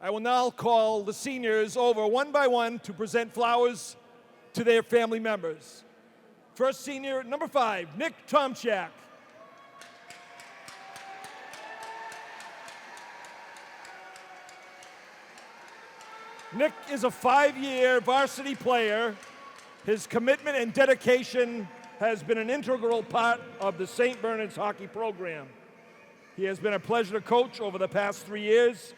I will now call the seniors over one by one to present flowers to their family members. First senior, number 5, Nick Tomchak. Nick is a 5-year varsity player. His commitment and dedication has been an integral part of the St. Bernard's hockey program. He has been a pleasure to coach over the past 3 years.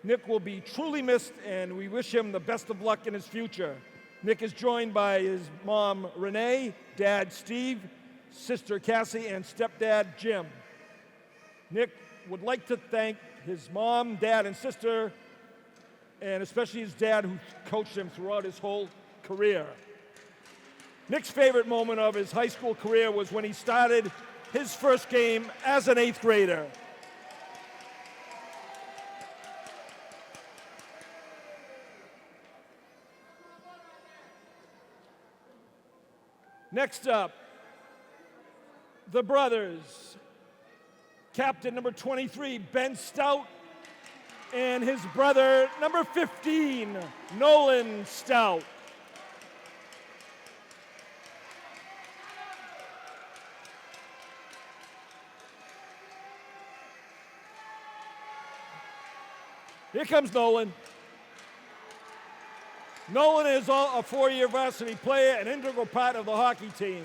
Nick will be truly missed, and we wish him the best of luck in his future. Nick is joined by his mom, Renee, dad, Steve, sister, Cassie, and stepdad, Jim. Nick would like to thank his mom, dad, and sister, and especially his dad, who coached him throughout his whole career. Nick's favorite moment of his high school career was when he started his first game as an 8th grader. Next up, the brothers. Captain number 23, Ben Stout, and his brother, number 15, Nolan Stout. Here comes Nolan. Nolan is a 4-year varsity player, an integral part of the hockey team.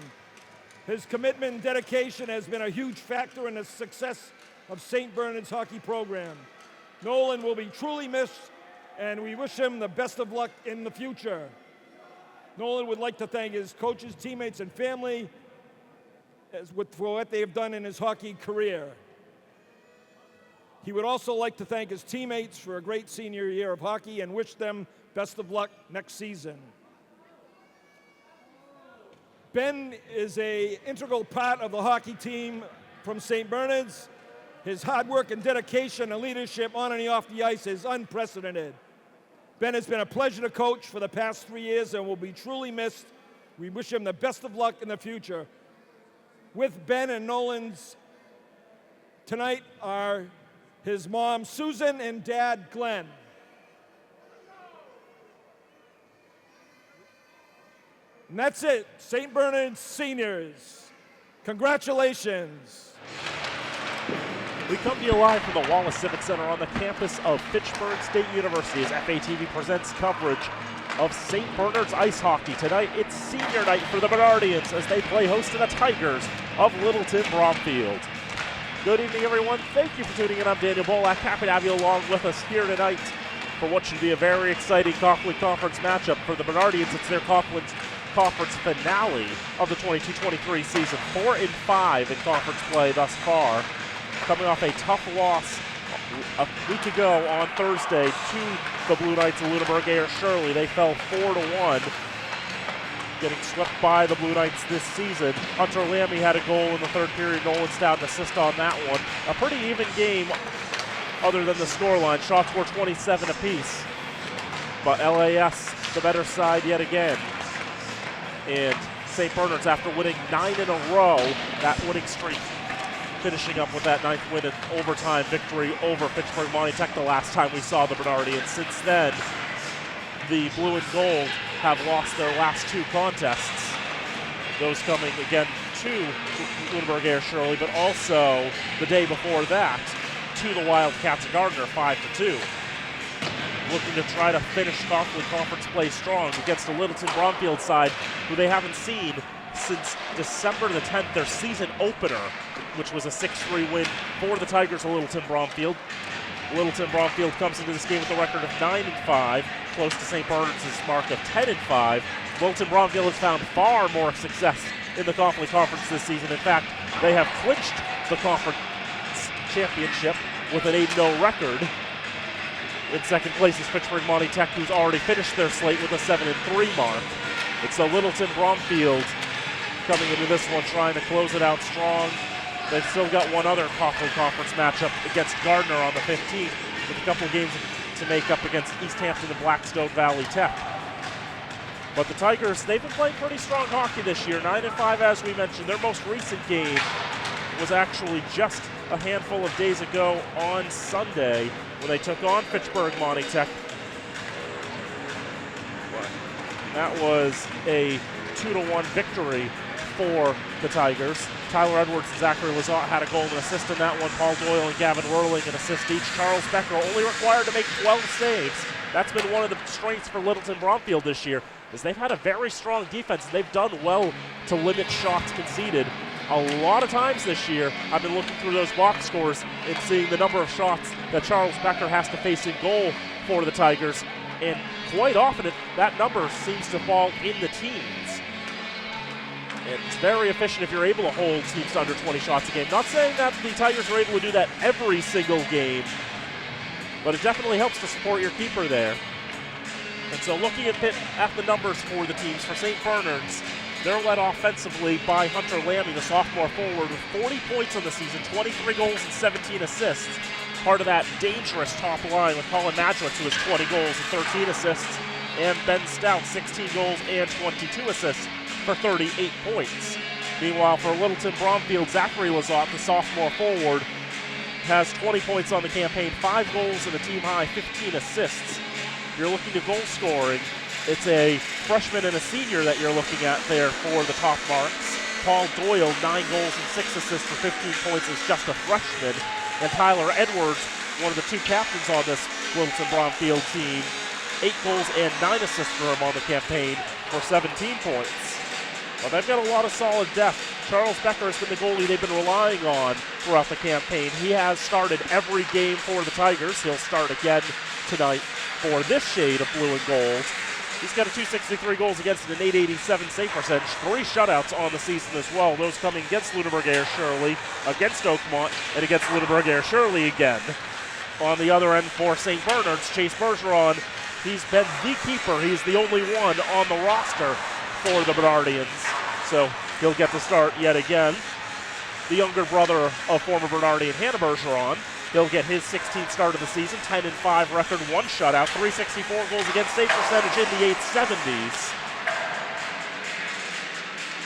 His commitment and dedication has been a huge factor in the success of St. Bernard's hockey program. Nolan will be truly missed, and we wish him the best of luck in the future. Nolan would like to thank his coaches, teammates, and family for what they have done in his hockey career. He would also like to thank his teammates for a great senior year of hockey and wish them best of luck next season. Ben is an integral part of the hockey team from St. Bernard's. His hard work and dedication and leadership on and off the ice is unprecedented. Ben has been a pleasure to coach for the past 3 years and will be truly missed. We wish him the best of luck in the future. With Ben and Nolan's tonight are his mom, Susan, and dad, Glenn. And that's it, St. Bernard's seniors. Congratulations. We come to you live from the Wallace Civic Center on the campus of Fitchburg State University as FATV presents coverage of St. Bernard's ice hockey. Tonight, it's senior night for the Bernardians as they play host to the Tigers of Littleton Bromfield. Good evening, everyone. Thank you for tuning in. I'm Daniel Bolak. Happy to have you along with us here tonight for what should be a very exciting Coughlin Conference matchup. For the Bernardians, it's their conference finale of the 22-23 season. 4-5 in conference play thus far. Coming off a tough loss a week ago on Thursday to the Blue Knights of Lunenburg Ayers Shirley. They fell 4-1, getting swept by the Blue Knights this season. Hunter Lammy had a goal in the third period. Nolan Stout an assist on that one. A pretty even game other than the scoreline. Shots were 27 apiece. But LAS, the better side yet again. And St. Bernard's, after winning 9 in a row, that winning streak, finishing up with that 9th win in overtime victory over Fitchburg Monty the last time we saw the Bernardians. Since then, the blue and gold have lost their last 2 contests. Those coming again to Lunenburg Ayers Shirley, but also the day before that to the Wildcats of Gardner, 5-2. Looking to try to finish Coughlin Conference play strong against the Littleton Bromfield side, who they haven't seen since December the 10th, their season opener, which was a 6-3 win for the Tigers of Littleton Bromfield. Littleton Bromfield comes into this game with a record of 9-5, close to St. Bernard's mark of 10-5. Littleton Bromfield has found far more success in the Coughlin Conference this season. In fact, they have clinched the conference championship with an 8-0 record. In second place is Fitchburg Monty Tech, who's already finished their slate with a 7-3 mark. It's the Littleton Bromfield coming into this one trying to close it out strong. They've still got one other Coughlin Conference matchup against Gardner on the 15th, with a couple games to make up against East Hampton and Blackstone Valley Tech. But the Tigers, they've been playing pretty strong hockey this year, 9-5 as we mentioned. Their most recent game was actually just a handful of days ago on Sunday when they took on Fitchburg Monty-Tech. That was a 2-1 victory for the Tigers. Tyler Edwards and Zachary Lazat had a goal and assist in that one. Paul Doyle and Gavin Rurling an assist each. Charles Becker only required to make 12 saves. That's been one of the strengths for Littleton Bromfield this year, is they've had a very strong defense, and they've done well to limit shots conceded. A lot of times this year, I've been looking through those box scores and seeing the number of shots that Charles Becker has to face in goal for the Tigers, and quite often that number seems to fall in the teens. And it's very efficient if you're able to hold teams to under 20 shots a game. Not saying that the Tigers are able to do that every single game, but it definitely helps to support your keeper there. And so looking at the numbers for the teams, for St. Bernard's, they're led offensively by Hunter Lammy, the sophomore forward, with 40 points on the season, 23 goals and 17 assists. Part of that dangerous top line with Colin Madrowitz, who has 20 goals and 13 assists, and Ben Stout, 16 goals and 22 assists for 38 points. Meanwhile, for Littleton Bromfield, Zachary Lazat, the sophomore forward, has 20 points on the campaign, 5 goals and a team-high 15 assists. If you're looking to goal scoring, it's a freshman and a senior that you're looking at there for the top marks. Paul Doyle, 9 goals and 6 assists for 15 points, is just a freshman. And Tyler Edwards, one of the 2 captains on this Littleton Bromfield team, 8 goals and 9 assists for him on the campaign for 17 points. Well, they've got a lot of solid depth. Charles Becker has been the goalie they've been relying on throughout the campaign. He has started every game for the Tigers. He'll start again tonight for this shade of blue and gold. He's got a .263 goals against and an .887 save percentage. 3 shutouts on the season as well. Those coming against Lunenburg-Ayr Shirley, against Oakmont, and against Lunenburg-Ayr Shirley again. On the other end for St. Bernard's, Chase Bergeron, he's been the keeper. He's the only one on the roster for the Bernardians. So he'll get to start yet again. The younger brother of former Bernardian Hannah Bergeron, he'll get his 16th start of the season, 10-5 record, 1 shutout, .364 goals against, save percentage in the 870s.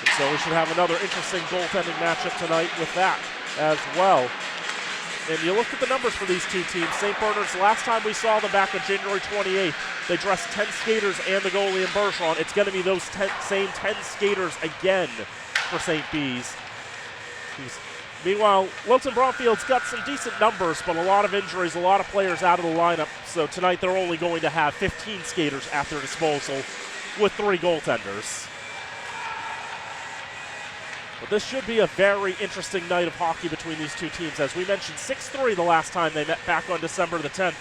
And so we should have another interesting goaltending matchup tonight with that as well. And you look at the numbers for these two teams. St. Bernard's, last time we saw them back on January 28th, they dressed 10 skaters and the goalie in Bergeron. It's going to be those same 10 skaters again for St. B's. Meanwhile, Littleton Bromfield's got some decent numbers, but a lot of injuries, a lot of players out of the lineup. So tonight they're only going to have 15 skaters at their disposal with 3 goaltenders. But this should be a very interesting night of hockey between these two teams. As we mentioned, 6-3 the last time they met back on December the 10th.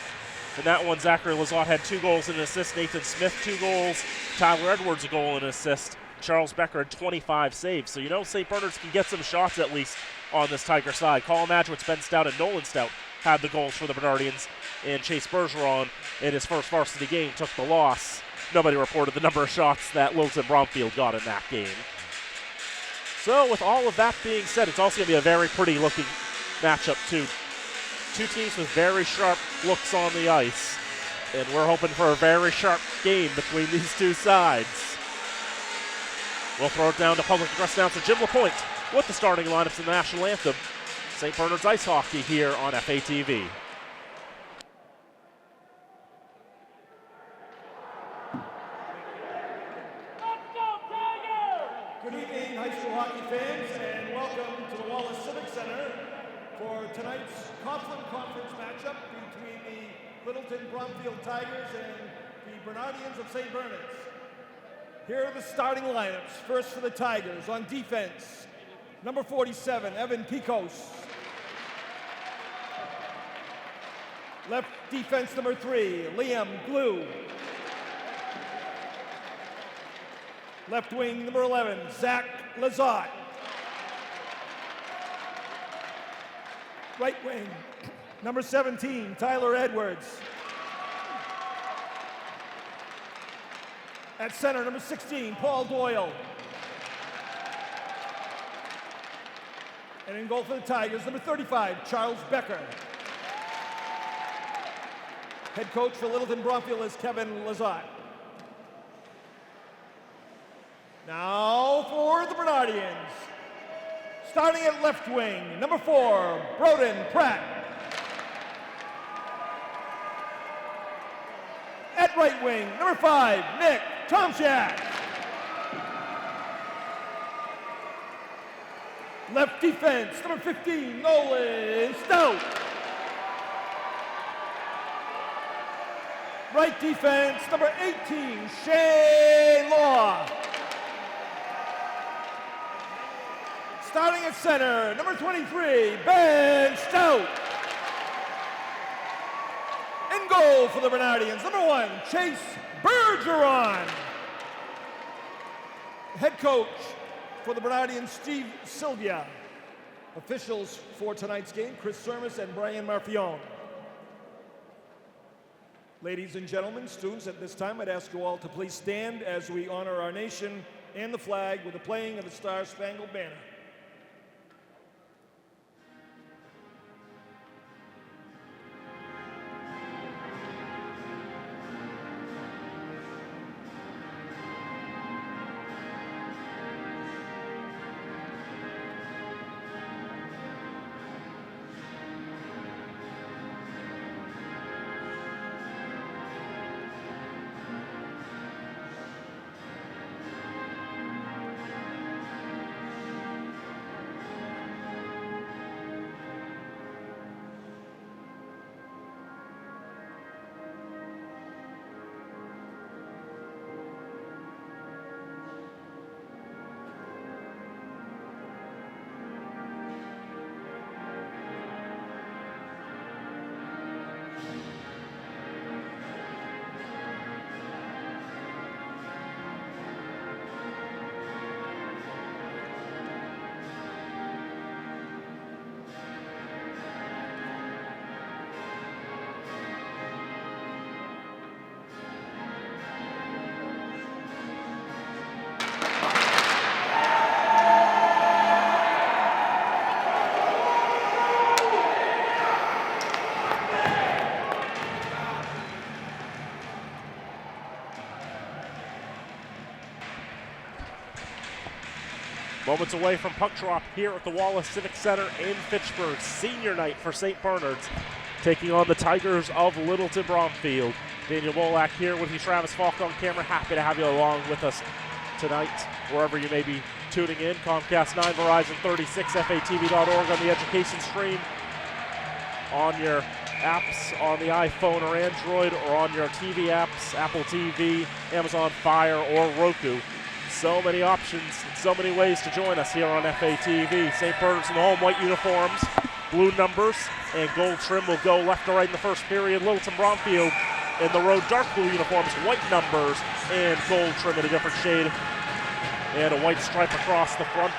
In that one, Zachary Lazat had 2 goals and an assist. Nathan Smith, 2 goals. Tyler Edwards, a goal and an assist. Charles Becker had 25 saves. So you know St. Bernard's can get some shots at least on this Tiger side. Colin Madrowitz, Ben Stout, and Nolan Stout had the goals for the Bernardians. And Chase Bergeron, in his first varsity game, took the loss. Nobody reported the number of shots that Littleton Bromfield got in that game. So with all of that being said, it's also going to be a very pretty looking matchup too. 2 teams with very sharp looks on the ice. And we're hoping for a very sharp game between these 2 sides. We'll throw it down to public address announcer Jim LaPointe with the starting lineups in the national anthem. St. Bernard's Ice Hockey here on FATV. Good evening, high school hockey fans, and welcome to the Wallace Civic Center for tonight's Conference matchup between the Littleton Bromfield Tigers and the Bernardians of St. Bernard's. Here are the starting lineups. First for the Tigers on defense, number 47, Evan Picos. Left defense, number 3, Liam Glue. Left wing, number 11, Zach Lazat. Right wing, number 17, Tyler Edwards. At center, number 16, Paul Doyle. And in goal for the Tigers, number 35, Charles Becker. Head coach for Littleton Bromfield is Kevin Lazat. Now for the Bernardians. Starting at left wing, number 4, Broden Pratt. At right wing, number 5, Nick Tomczak. Left defense, number 15, Nolan Stout. Right defense, number 18, Shay Law. Starting at center, number 23, Ben Stout. In goal for the Bernardians, number 1, Chase Bergeron. Head coach for the Bernardians, Steve Sylvia. Officials for tonight's game, Chris Sermis and Brian Marfione. Ladies and gentlemen, students, at this time I'd ask you all to please stand as we honor our nation and the flag with the playing of the Star-Spangled Banner. Moments away from puck drop here at the Wallace Civic Center in Fitchburg. Senior night for St. Bernard's, taking on the Tigers of Littleton Bromfield. Daniel Bolak here with you, Travis Falk on camera. Happy to have you along with us tonight, wherever you may be tuning in. Comcast 9, Verizon 36, FATV.org on the education stream, on your apps on the iPhone or Android, or on your TV apps, Apple TV, Amazon Fire, or Roku. So many options, so many ways to join us here on FATV. St. Bernard's in the home white uniforms, blue numbers, and gold trim will go left to right in the first period. Littleton Bromfield in the road dark blue uniforms, white numbers, and gold trim in a different shade, and a white stripe across the front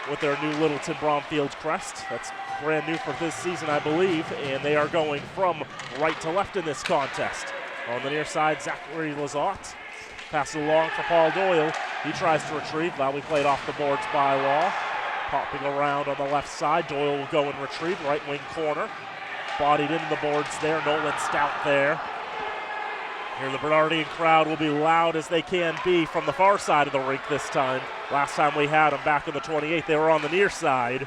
with their new Littleton Bromfield crest. That's brand new for this season, I believe, and they are going from right to left in this contest. On the near side, Zachary Lizotte. Passes along for Paul Doyle. He tries to retrieve. Loudly played off the boards by Law. Popping around on the left side. Doyle will go and retrieve. Right wing corner. Bodied into the boards there. Nolan Stout there. Here the Bernardian crowd will be loud as they can be from the far side of the rink this time. Last time we had them back in the 28th, they were on the near side.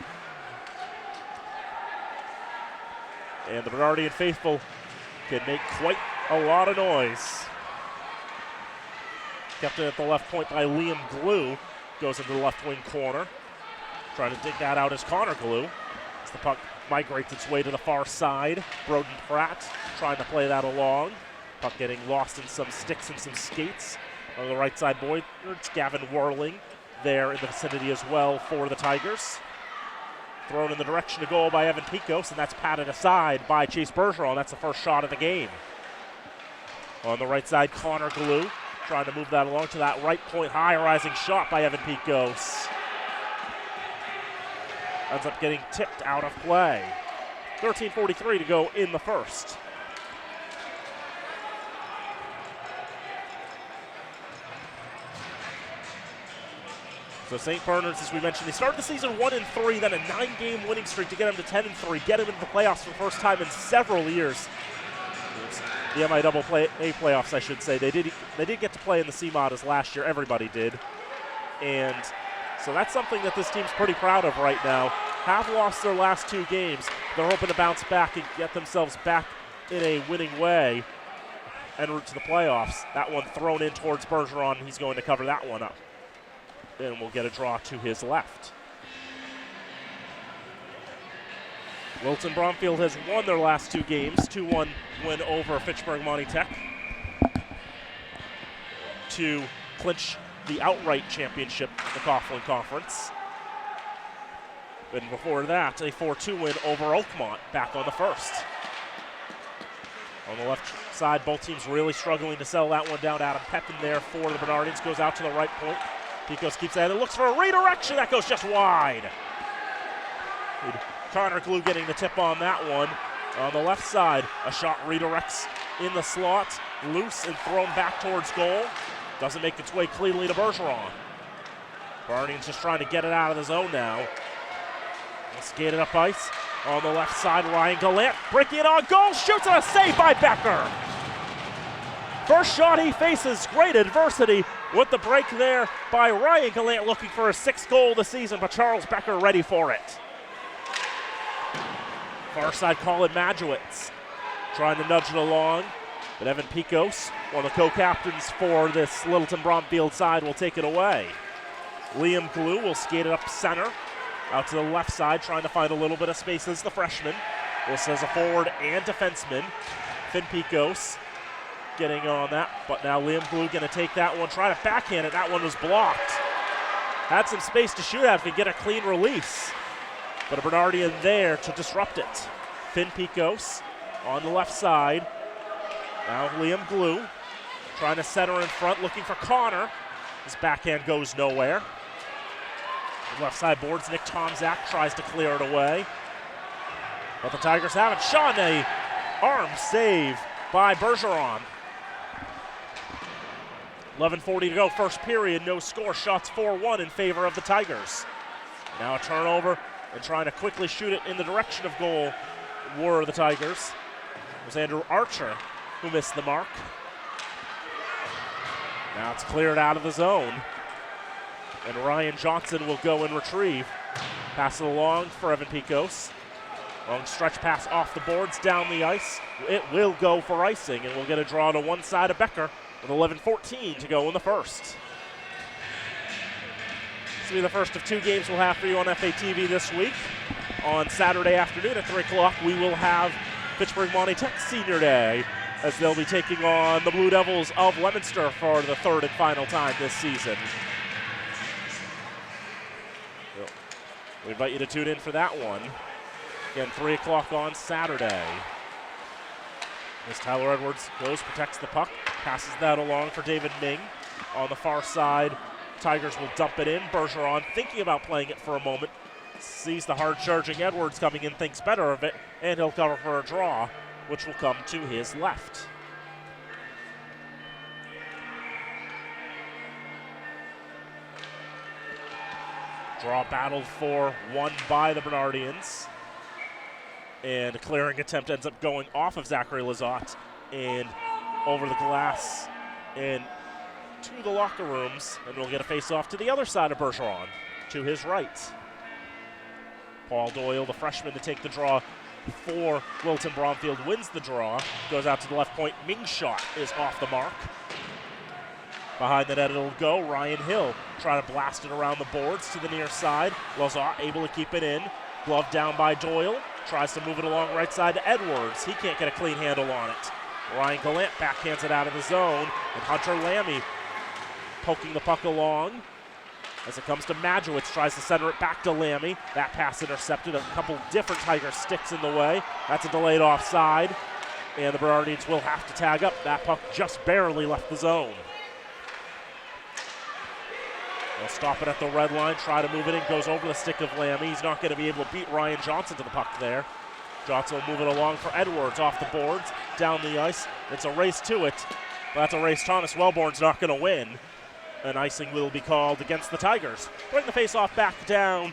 And the Bernardian faithful can make quite a lot of noise. Kept it at the left point by Liam Glue. Goes into the left wing corner. Trying to dig that out as Connor Glue. As the puck migrates its way to the far side. Broden Pratt trying to play that along. Puck getting lost in some sticks and some skates. On the right side, it's Gavin Whirling there in the vicinity as well for the Tigers. Thrown in the direction of goal by Evan Picos, and that's patted aside by Chase Bergeron. That's the first shot of the game. On the right side, Connor Glue trying to move that along to that right point. High rising shot by Evan Picos. Ends up getting tipped out of play. 13:43 to go in the first. So St. Bernard's, as we mentioned, they started the season 1-3, then a 9-game winning streak to get them to 10-3, get them into the playoffs for the first time in several years. The MIAA playoffs, I should say. They did get to play in the CMOD last year. Everybody did. And so that's something that this team's pretty proud of right now. Have lost their last 2 games. They're hoping to bounce back and get themselves back in a winning way. en route to the playoffs. That one thrown in towards Bergeron. He's going to cover that one up. And we'll get a draw to his left. Littleton Bromfield has won their last 2 games. 2-1 win over Fitchburg Monty Tech to clinch the outright championship in the Coughlin Conference. And before that, a 4-2 win over Oakmont back on the first. On the left side, both teams really struggling to settle that one down. Adam Pepin there for the Bernardians goes out to the right point. Picos keeps that and looks for a redirection. That goes just wide. Connor Glue getting the tip on that one. On the left side, a shot redirects in the slot, loose and thrown back towards goal. Doesn't make its way cleanly to Bergeron. Bernardians just trying to get it out of the zone now. Skated up ice. On the left side, Ryan Gallant breaking it on goal, shoots and a save by Becker. First shot he faces, great adversity with the break there by Ryan Gallant, looking for his 6th goal of the season, but Charles Becker ready for it. Far side, Colin Majewicz trying to nudge it along, but Evan Picos, one of the co-captains for this Littleton Bromfield side, will take it away. Liam Glue will skate it up center, out to the left side, trying to find a little bit of space as the freshman. This is a forward and defenseman. Finn Picos getting on that, but now Liam Glue going to take that one, try to backhand it. That one was blocked. Had some space to shoot at if he get a clean release, but a Bernardian there to disrupt it. Finn Picos on the left side. Now Liam Glue trying to center in front, looking for Connor. His backhand goes nowhere. Left side boards, Nick Tomzak tries to clear it away. But the Tigers have it. Sean, a arm save by Bergeron. 11:40 to go, first period, no score. Shots 4-1 in favor of the Tigers. Now a turnover and trying to quickly shoot it in the direction of goal were the Tigers. It was Andrew Archer who missed the mark. Now it's cleared out of the zone. And Ryan Johnson will go and retrieve. Pass it along for Evan Picos. Long stretch pass off the boards, down the ice. It will go for icing, and we'll get a draw to one side of Becker with 11:14 to go in the first. This will be the first of 2 games we'll have for you on FATV this week. On Saturday afternoon at 3 o'clock, we will have Fitchburg Monty Tech Senior Day, as they'll be taking on the Blue Devils of Leominster for the 3rd and final time this season. We invite you to tune in for that one. Again, 3 o'clock on Saturday. As Tyler Edwards goes, protects the puck, passes that along for David Ming. On the far side, Tigers will dump it in. Bergeron thinking about playing it for a moment. Sees the hard-charging Edwards coming in, thinks better of it, and he'll cover for a draw, which will come to his left. Draw battled for, won by the Bernardians. And a clearing attempt ends up going off of Zachary Lizotte and over the glass and to the locker rooms. And we'll get a face-off to the other side of Bergeron, to his right. Paul Doyle, the freshman, to take the draw for Littleton Bromfield, wins the draw. Goes out to the left point. Ming's shot is off the mark. Behind the net it'll go. Ryan Hill trying to blast it around the boards to the near side. Lizotte able to keep it in. Glove down by Doyle. Tries to move it along right side to Edwards. He can't get a clean handle on it. Ryan Gallant backhands it out of the zone. And Hunter Lammy poking the puck along. As it comes to Majewicz, tries to center it back to Lammy. That pass intercepted. A couple different Tiger sticks in the way. That's a delayed offside. And the Bernardians will have to tag up. That puck just barely left the zone. They'll stop it at the red line, try to move it in, goes over the stick of Lammy. He's not going to be able to beat Ryan Johnson to the puck there. Johnson will move it along for Edwards off the boards, down the ice. It's a race to it, but that's a race Thomas Wellborn's not going to win. And icing will be called against the Tigers. Bring the face-off back down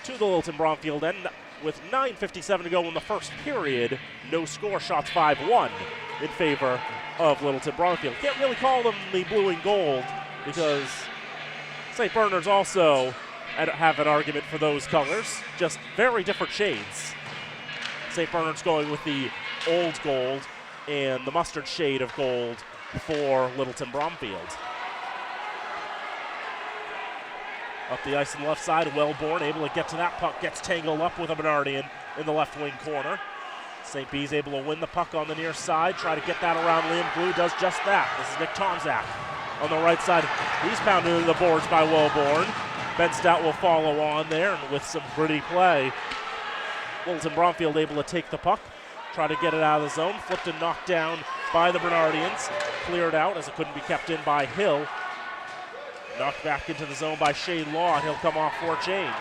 to the Littleton Bromfield end with 9:57 to go in the first period. No score, shots 5-1 in favor of Littleton Bromfield. Can't really call them the blue and gold because St. Bernard's also have an argument for those colors, just very different shades. St. Bernard's going with the old gold, and the mustard shade of gold for Littleton Bromfield. Up the ice on the left side, Wellborn able to get to that puck, gets tangled up with a Bernardian in the left wing corner. St. B's able to win the puck on the near side, try to get that around Liam Glue, does just that. This is Nick Tomczak on the right side. He's pounded into the boards by Wellborn. Ben Stout will follow on there, and with some gritty play, Littleton Bromfield able to take the puck, try to get it out of the zone, flipped and knocked down by the Bernardians, cleared out as it couldn't be kept in by Hill. Knocked back into the zone by Shane Law, and he'll come off for a change.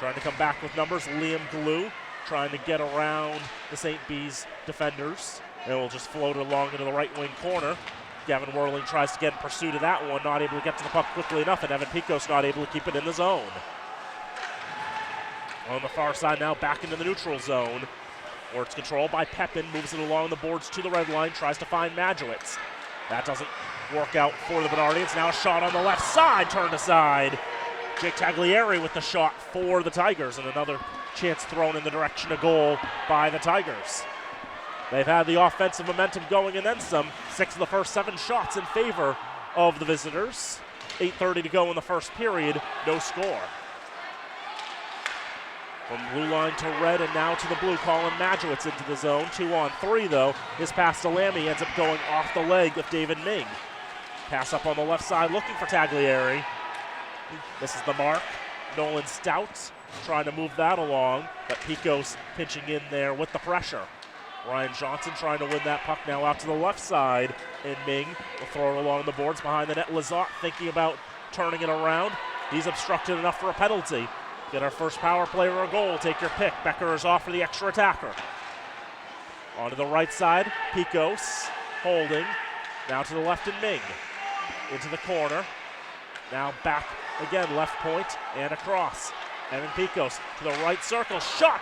Trying to come back with numbers, Liam Glue, trying to get around the St. B's defenders. And will just float it along into the right wing corner. Gavin Whirling tries to get in pursuit of that one, not able to get to the puck quickly enough, and Evan Picos not able to keep it in the zone. On the far side now, back into the neutral zone, where it's controlled by Pepin, moves it along the boards to the red line, tries to find Majewicz. That doesn't work out for the Bernardians. Now a shot on the left side, turned aside. Jake Taglieri with the shot for the Tigers, and another chance thrown in the direction of goal by the Tigers. They've had the offensive momentum going and then some. 6 of the first 7 shots in favor of the visitors. 8:30 to go in the first period, no score. From blue line to red and now to the blue, Colin Majewicz into the zone. 2-on-3 though. His pass to Lammy ends up going off the leg of David Ming. Pass up on the left side looking for Taglieri. This is the mark. Nolan Stout trying to move that along, but Picos pinching in there with the pressure. Ryan Johnson trying to win that puck now out to the left side, and Ming will throw it along the boards behind the net. Lizotte thinking about turning it around. He's obstructed enough for a penalty. Get our first power play or a goal, take your pick. Becker is off for the extra attacker. On to the right side, Picos holding. Now to the left and Ming. Into the corner. Now back again, left point and across. Evan Picos to the right circle, shot!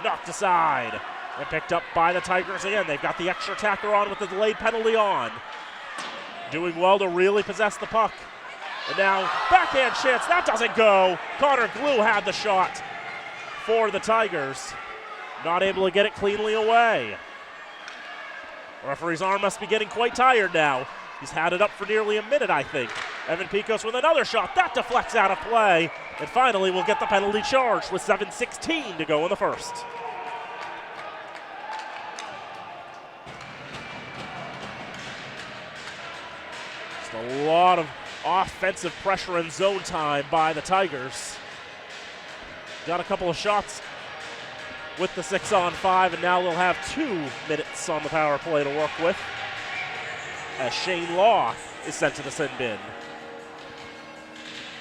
Knocked aside. And picked up by the Tigers again. They've got the extra attacker on with the delayed penalty on. Doing well to really possess the puck. And now backhand chance, that doesn't go. Connor Glue had the shot for the Tigers. Not able to get it cleanly away. Referee's arm must be getting quite tired now. He's had it up for nearly a minute, I think. Evan Picos with another shot, that deflects out of play. And finally we'll get the penalty charge with 7:16 to go in the first. A lot of offensive pressure and zone time by the Tigers. Got a couple of shots with the 6-on-5, and now they'll have 2 minutes on the power play to work with as Shane Law is sent to the sin bin.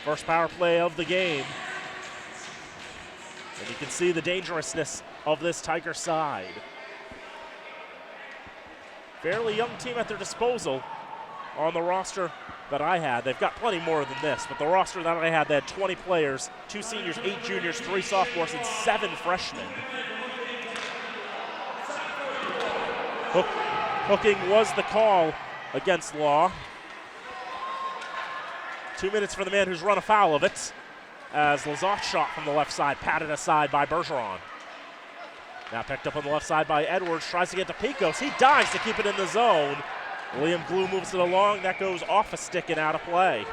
First power play of the game. And you can see the dangerousness of this Tiger side. Fairly young team at their disposal. On the roster that I had, they've got plenty more than this, but the roster that I had, they had 20 players, 2 seniors, 8 juniors, 3 sophomores, and 7 freshmen. Hooking was the call against Law. 2 minutes for the man who's run afoul of it, as Lizotte shot from the left side, patted aside by Bergeron. Now picked up on the left side by Edwards, tries to get to Picos. He dives to keep it in the zone. Liam Glue moves it along. That goes off a stick and out of play.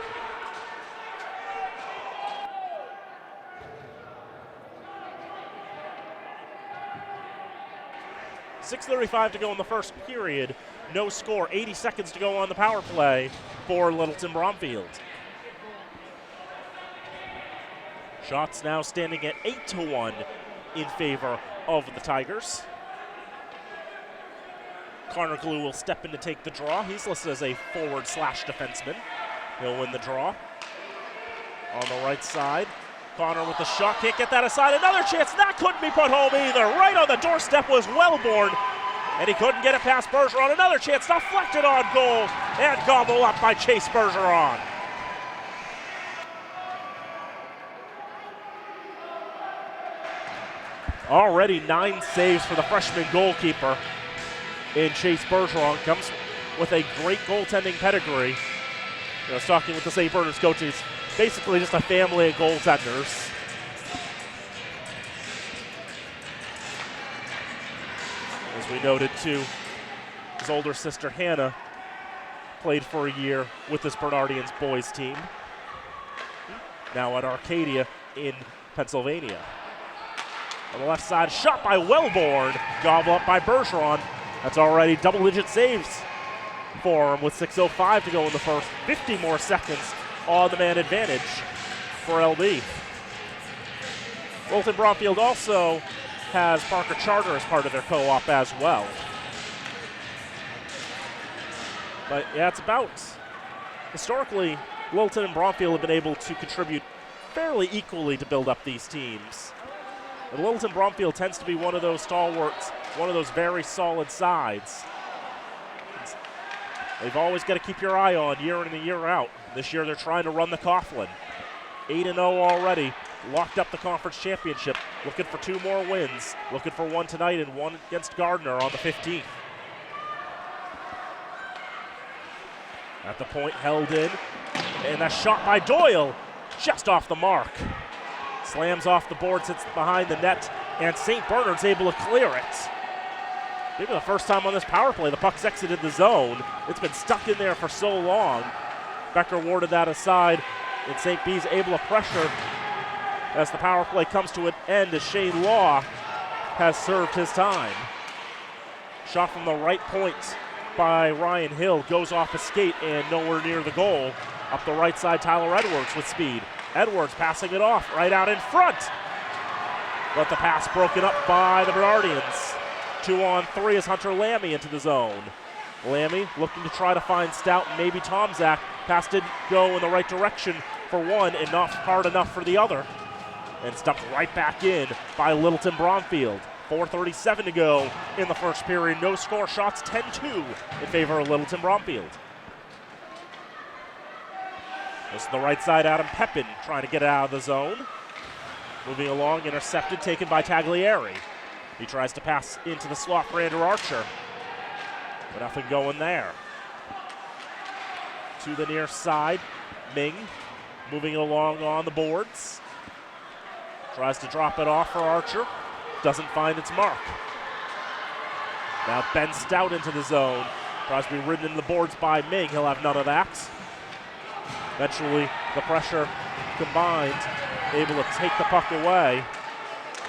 .6:35 to go in the first period. No score. 80 seconds to go on the power play for Littleton Bromfield. Shots now standing at 8-1 in favor of the Tigers. Connor Glue will step in to take the draw. He's listed as a forward/defenseman. He'll win the draw. On the right side, Connor with the shot, can't get that aside. Another chance, that couldn't be put home either. Right on the doorstep was Wellborn, and he couldn't get it past Bergeron. Another chance, deflected on goal, and gobbled up by Chase Bergeron. Already 9 saves for the freshman goalkeeper. And Chase Bergeron comes with a great goaltending pedigree. I was talking with the St. Bernard's coach. He's basically just a family of goaltenders. As we noted too, His older sister Hannah played for a year with this Bernardians boys team. Now at Arcadia in Pennsylvania. On the left side, shot by Wellborn, gobble up by Bergeron. That's already double-digit saves for him with 6:05 to go in the first. 50 more seconds on the man advantage for LB. Littleton Bromfield also has Parker Charter as part of their co-op as well. But yeah, it's about, historically, Littleton and Bromfield have been able to contribute fairly equally to build up these teams. And Littleton Bromfield tends to be one of those stalwarts, one of those very solid sides. They've always got to keep your eye on year in and year out. This year they're trying to run the Coughlin. 8-0 already, locked up the conference championship, looking for 2 more wins, looking for one tonight and one against Gardner on the 15th. At the point, held in, and a shot by Doyle, just off the mark. Slams off the board, sits behind the net, and St. Bernard's able to clear it. Maybe the first time on this power play, the puck's exited the zone. It's been stuck in there for so long. Becker warded that aside, and St. B's able to pressure as the power play comes to an end as Shane Law has served his time. Shot from the right point by Ryan Hill, goes off a skate and nowhere near the goal. Up the right side, Tyler Edwards with speed. Edwards passing it off right out in front. But the pass broken up by the Bernardians. 2-on-3 as Hunter Lammy into the zone. Lammy looking to try to find Stout and maybe Tomzak. Pass didn't go in the right direction for one and not hard enough for the other. And stuck right back in by Littleton Bromfield. 4:37 to go in the first period. No score, shots 10-2 in favor of Littleton Bromfield. This is the right side, Adam Pepin trying to get it out of the zone. Moving along, intercepted, taken by Taglieri. He tries to pass into the slot for Andrew Archer. But nothing going there. To the near side, Ming moving along on the boards. Tries to drop it off for Archer. Doesn't find its mark. Now Ben Stout into the zone. Tries to be ridden into the boards by Ming. He'll have none of that. Eventually, the pressure combined, able to take the puck away.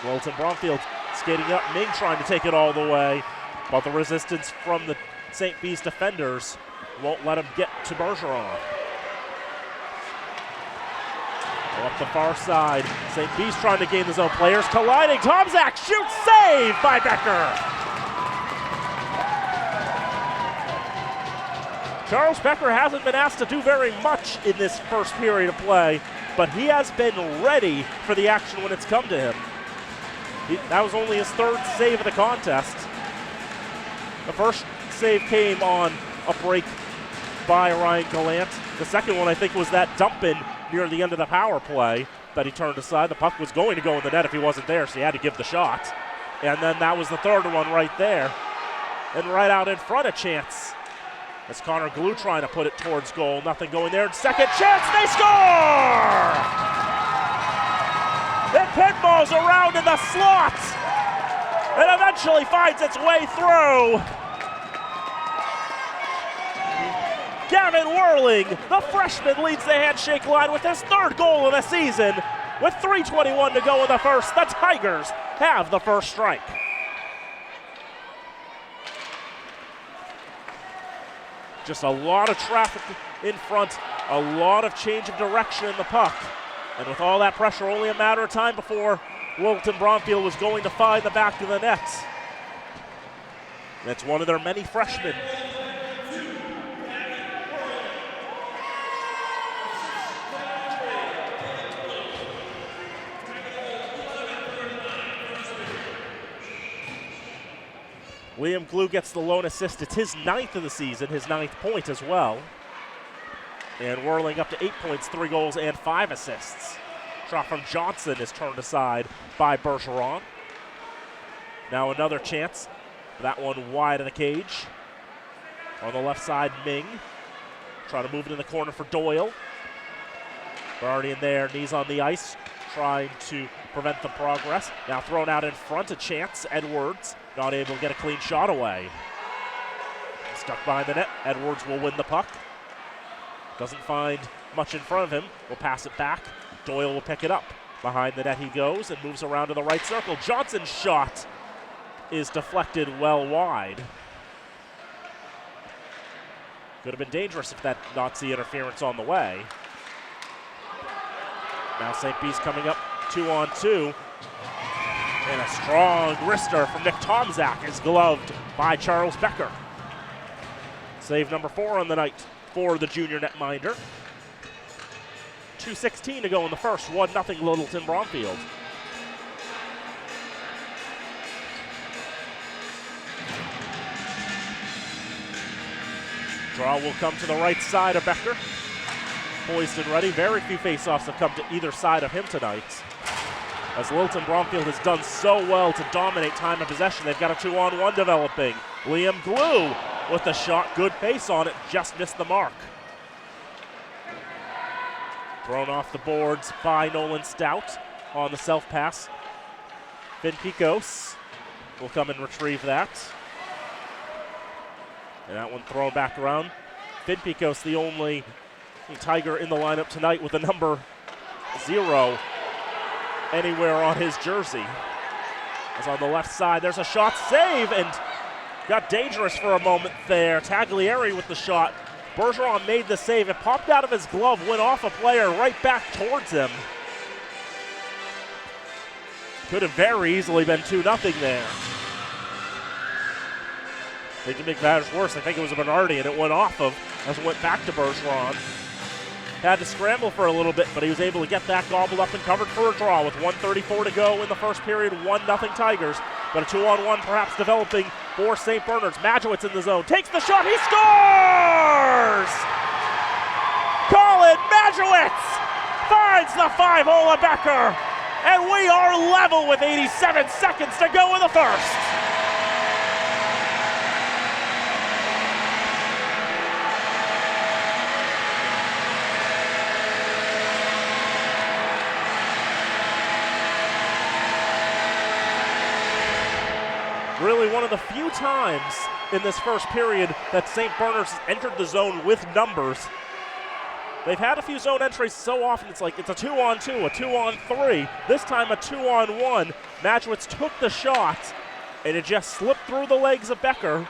Littleton Bromfield skating up, Ming trying to take it all the way, but the resistance from the St. B's defenders won't let him get to Bergeron. Up the far side, St. B's trying to gain the zone. Players colliding, Tomzak shoots, save by Becker. Charles Becker hasn't been asked to do very much in this first period of play, but he has been ready for the action when it's come to him. That was only his 3rd save of the contest. The first save came on a break by Ryan Gallant. The second one, I think, was that dump in near the end of the power play that he turned aside. The puck was going to go in the net if he wasn't there, so he had to give the shot. And then that was the 3rd one right there. And right out in front, a chance. As Connor Glue trying to put it towards goal. Nothing going there. Second chance, they score! It pinballs around in the slot and eventually finds its way through. Gavin Whirling, the freshman, leads the handshake line with his 3rd goal of the season. With 3:21 to go in the first, the Tigers have the first strike. Just a lot of traffic in front, a lot of change of direction in the puck. And with all that pressure, only a matter of time before Littleton Bromfield was going to find the back of the net. That's one of their many freshmen. Liam Glue gets the lone assist. It's his 9th of the season, his 9th point as well. And Whirling up to 8 points, 3 goals, and 5 assists. Shot from Johnson is turned aside by Bergeron. Now another chance. That one wide of the cage. On the left side, Ming. Trying to move it in the corner for Doyle. Already in there, knees on the ice, trying to prevent the progress. Now thrown out in front, a chance. Edwards not able to get a clean shot away. Stuck behind the net. Edwards will win the puck. Doesn't find much in front of him. Will pass it back. Doyle will pick it up. Behind the net he goes and moves around to the right circle. Johnson's shot is deflected well wide. Could have been dangerous if that Nazi interference on the way. Now St. B's coming up 2-on-2. And a strong wrister from Nick Tomczak is gloved by Charles Becker. Save number 4 on the night for the junior netminder. 2:16 to go in the first. 1-0 Littleton Bromfield. Draw will come to the right side of Becker. Poised and ready. Very few faceoffs have come to either side of him tonight, as Littleton Bromfield has done so well to dominate time of possession. They've got a 2-on-1 developing. Liam Glue with the shot. Good pace on it. Just missed the mark. Thrown off the boards by Nolan Stout on the self-pass. Finn Picos will come and retrieve that. And that one thrown back around. Finn Picos, the only Tiger in the lineup tonight with the number 0 anywhere on his jersey. As on the left side, there's a shot save and got dangerous for a moment there. Taglieri with the shot. Bergeron made the save. It popped out of his glove, went off a player right back towards him. Could have very easily been 2-0 there. They did make matters worse. I think it was a Bernardi, and it went off of as it went back to Bergeron. Had to scramble for a little bit, but he was able to get that gobbled up and covered for a draw with 1:34 to go in the first period. 1-0 Tigers, but a 2-on-1 perhaps developing for St. Bernard's. Majowicz in the zone, takes the shot, he scores! Colin Majowicz finds the 5-hole of Becker, and we are level with 87 seconds to go in the first. Really one of the few times in this first period that St. Bernard's has entered the zone with numbers. They've had a few zone entries so often it's like it's a 2-on-2, a 2-on-3. This time a 2-on-1. Majowicz took the shot and it just slipped through the legs of Becker.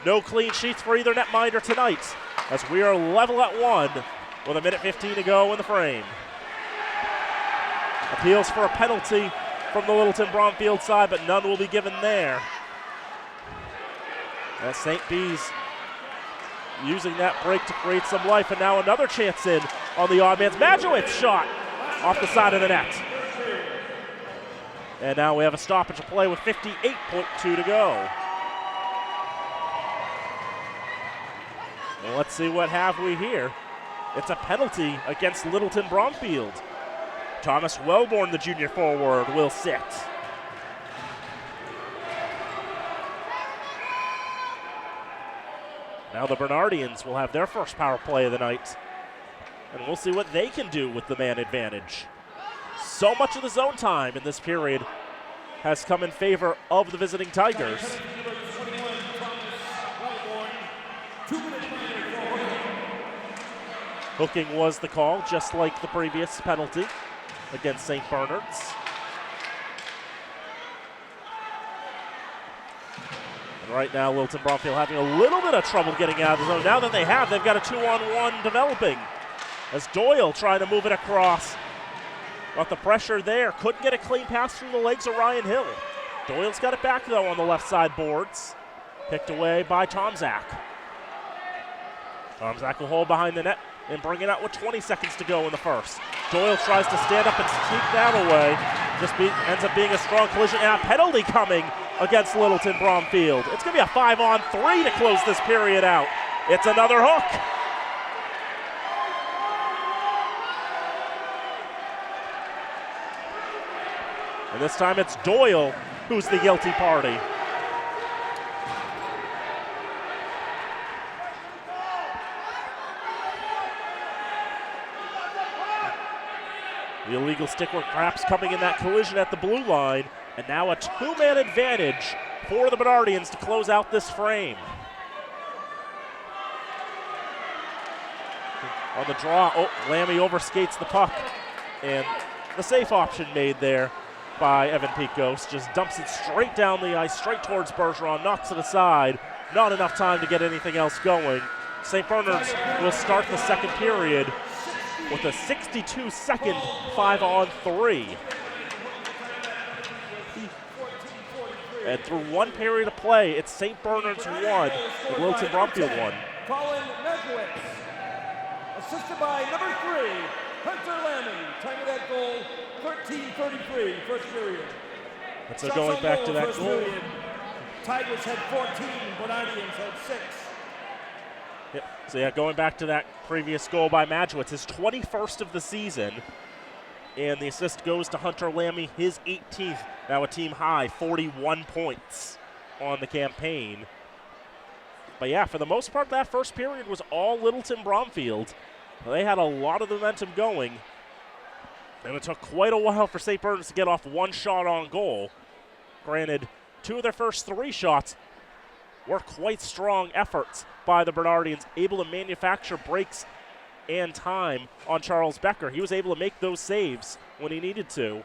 No clean sheets for either netminder tonight, as we are level at 1 with 1:15 to go in the frame. Appeals for a penalty from the Littleton Bromfield side, but none will be given there. As St. B's using that break to create some life, and now another chance in on the odd man's. Majowicz shot off the side of the net. And now we have a stoppage of play with 58.2 to go. Well, let's see what have we here. It's a penalty against Littleton Bromfield. Thomas Wellborn, the junior forward, will sit. Now the Bernardians will have their first power play of the night, and we'll see what they can do with the man advantage. So much of the zone time in this period has come in favor of the visiting Tigers. Hooking was the call, just like the previous penalty against St. Bernard's. And right now, Littleton Bromfield having a little bit of trouble getting out of the zone. Now that they have, they've got a 2-on-1 developing, as Doyle trying to move it across. Got the pressure there. Couldn't get a clean pass through the legs of Ryan Hill. Doyle's got it back, though, on the left side boards. Picked away by Tomczak. Tomczak will hold behind the net and bring it out with 20 seconds to go in the first. Doyle tries to stand up and sneak that away. Just ends up being a strong collision, and a penalty coming against Littleton Bromfield. It's going to be a 5-on-3 to close this period out. It's another hook. And this time it's Doyle who's the guilty party. The illegal stick work perhaps coming in that collision at the blue line, and now a two-man advantage for the Bernardians to close out this frame. On the draw, Lammy overskates the puck, and the safe option made there by Evan Picos. Just dumps it straight down the ice, straight towards Bergeron, knocks it aside. Not enough time to get anything else going. St. Bernard's will start the second period with a 62-second 5-on-3. And through one period of play, it's St. Bernard's 1 and Littleton Bromfield 1. Colin Medwitz, assisted by number 3, Hunter Lammy. Time of that goal, 13:33, first period. And so going back to that goal. Period. Tigers had 14, Bonadians had 6. Yep. So yeah, going back to that previous goal by Madgewitz, his 21st of the season. And the assist goes to Hunter Lammy, his 18th. Now a team high, 41 points on the campaign. But yeah, for the most part, that first period was all Littleton Bromfield. They had a lot of momentum going. And it took quite a while for St. Bernard's to get off one shot on goal. Granted, 2 of their first 3 shots were quite strong efforts by the Bernardians, able to manufacture breaks and time on Charles Becker. He was able to make those saves when he needed to.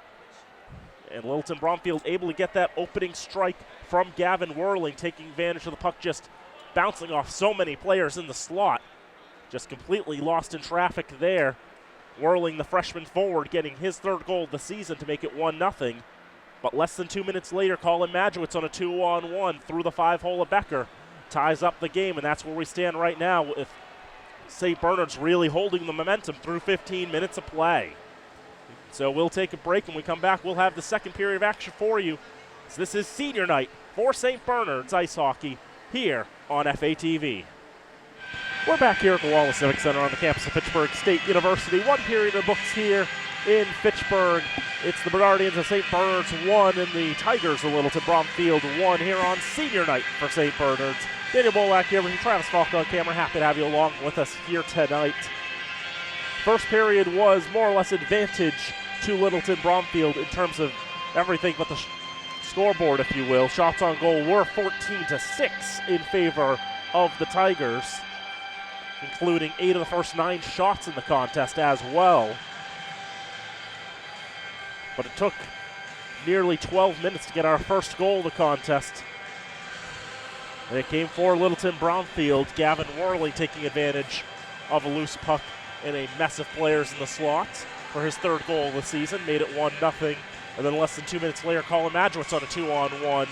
And Littleton Bromfield able to get that opening strike from Gavin Whirling, taking advantage of the puck just bouncing off so many players in the slot. Just completely lost in traffic there. Whirling, the freshman forward, getting his 3rd goal of the season to make it 1-0. But less than 2 minutes later, Colin Madgewitz on a 2-on-1 through the 5-hole of Becker ties up the game, and that's where we stand right now with St. Bernard's really holding the momentum through 15 minutes of play. So we'll take a break, and when we come back, we'll have the second period of action for you. So this is senior night for St. Bernard's ice hockey here on FATV. We're back here at the Wallace Civic Center on the campus of Fitchburg State University. One period of books here in Fitchburg. It's the Bernardians of St. Bernard's 1 and the Tigers of Littleton Bromfield 1 here on senior night for St. Bernard's. Daniel Bolak here with Travis Falk on camera. Happy to have you along with us here tonight. First period was more or less advantage to Littleton Bromfield in terms of everything but the scoreboard, if you will. Shots on goal were 14-6 in favor of the Tigers, including 8 of the first 9 shots in the contest as well. But it took nearly 12 minutes to get our first goal of the contest. And it came for Littleton Bromfield. Gavin Whirling taking advantage of a loose puck and a mess of players in the slot for his 3rd goal of the season. Made it 1-0. And then less than 2 minutes later, Colin Madgewitz on a 2-on-1.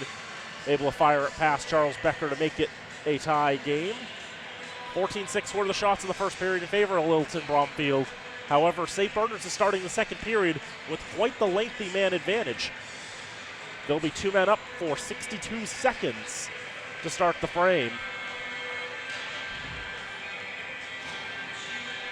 Able to fire it past Charles Becker to make it a tie game. 14-6 were the shots in the first period in favor of Littleton Bromfield. However, St. Bernard's is starting the second period with quite the lengthy man advantage. They'll be 2 men up for 62 seconds to start the frame.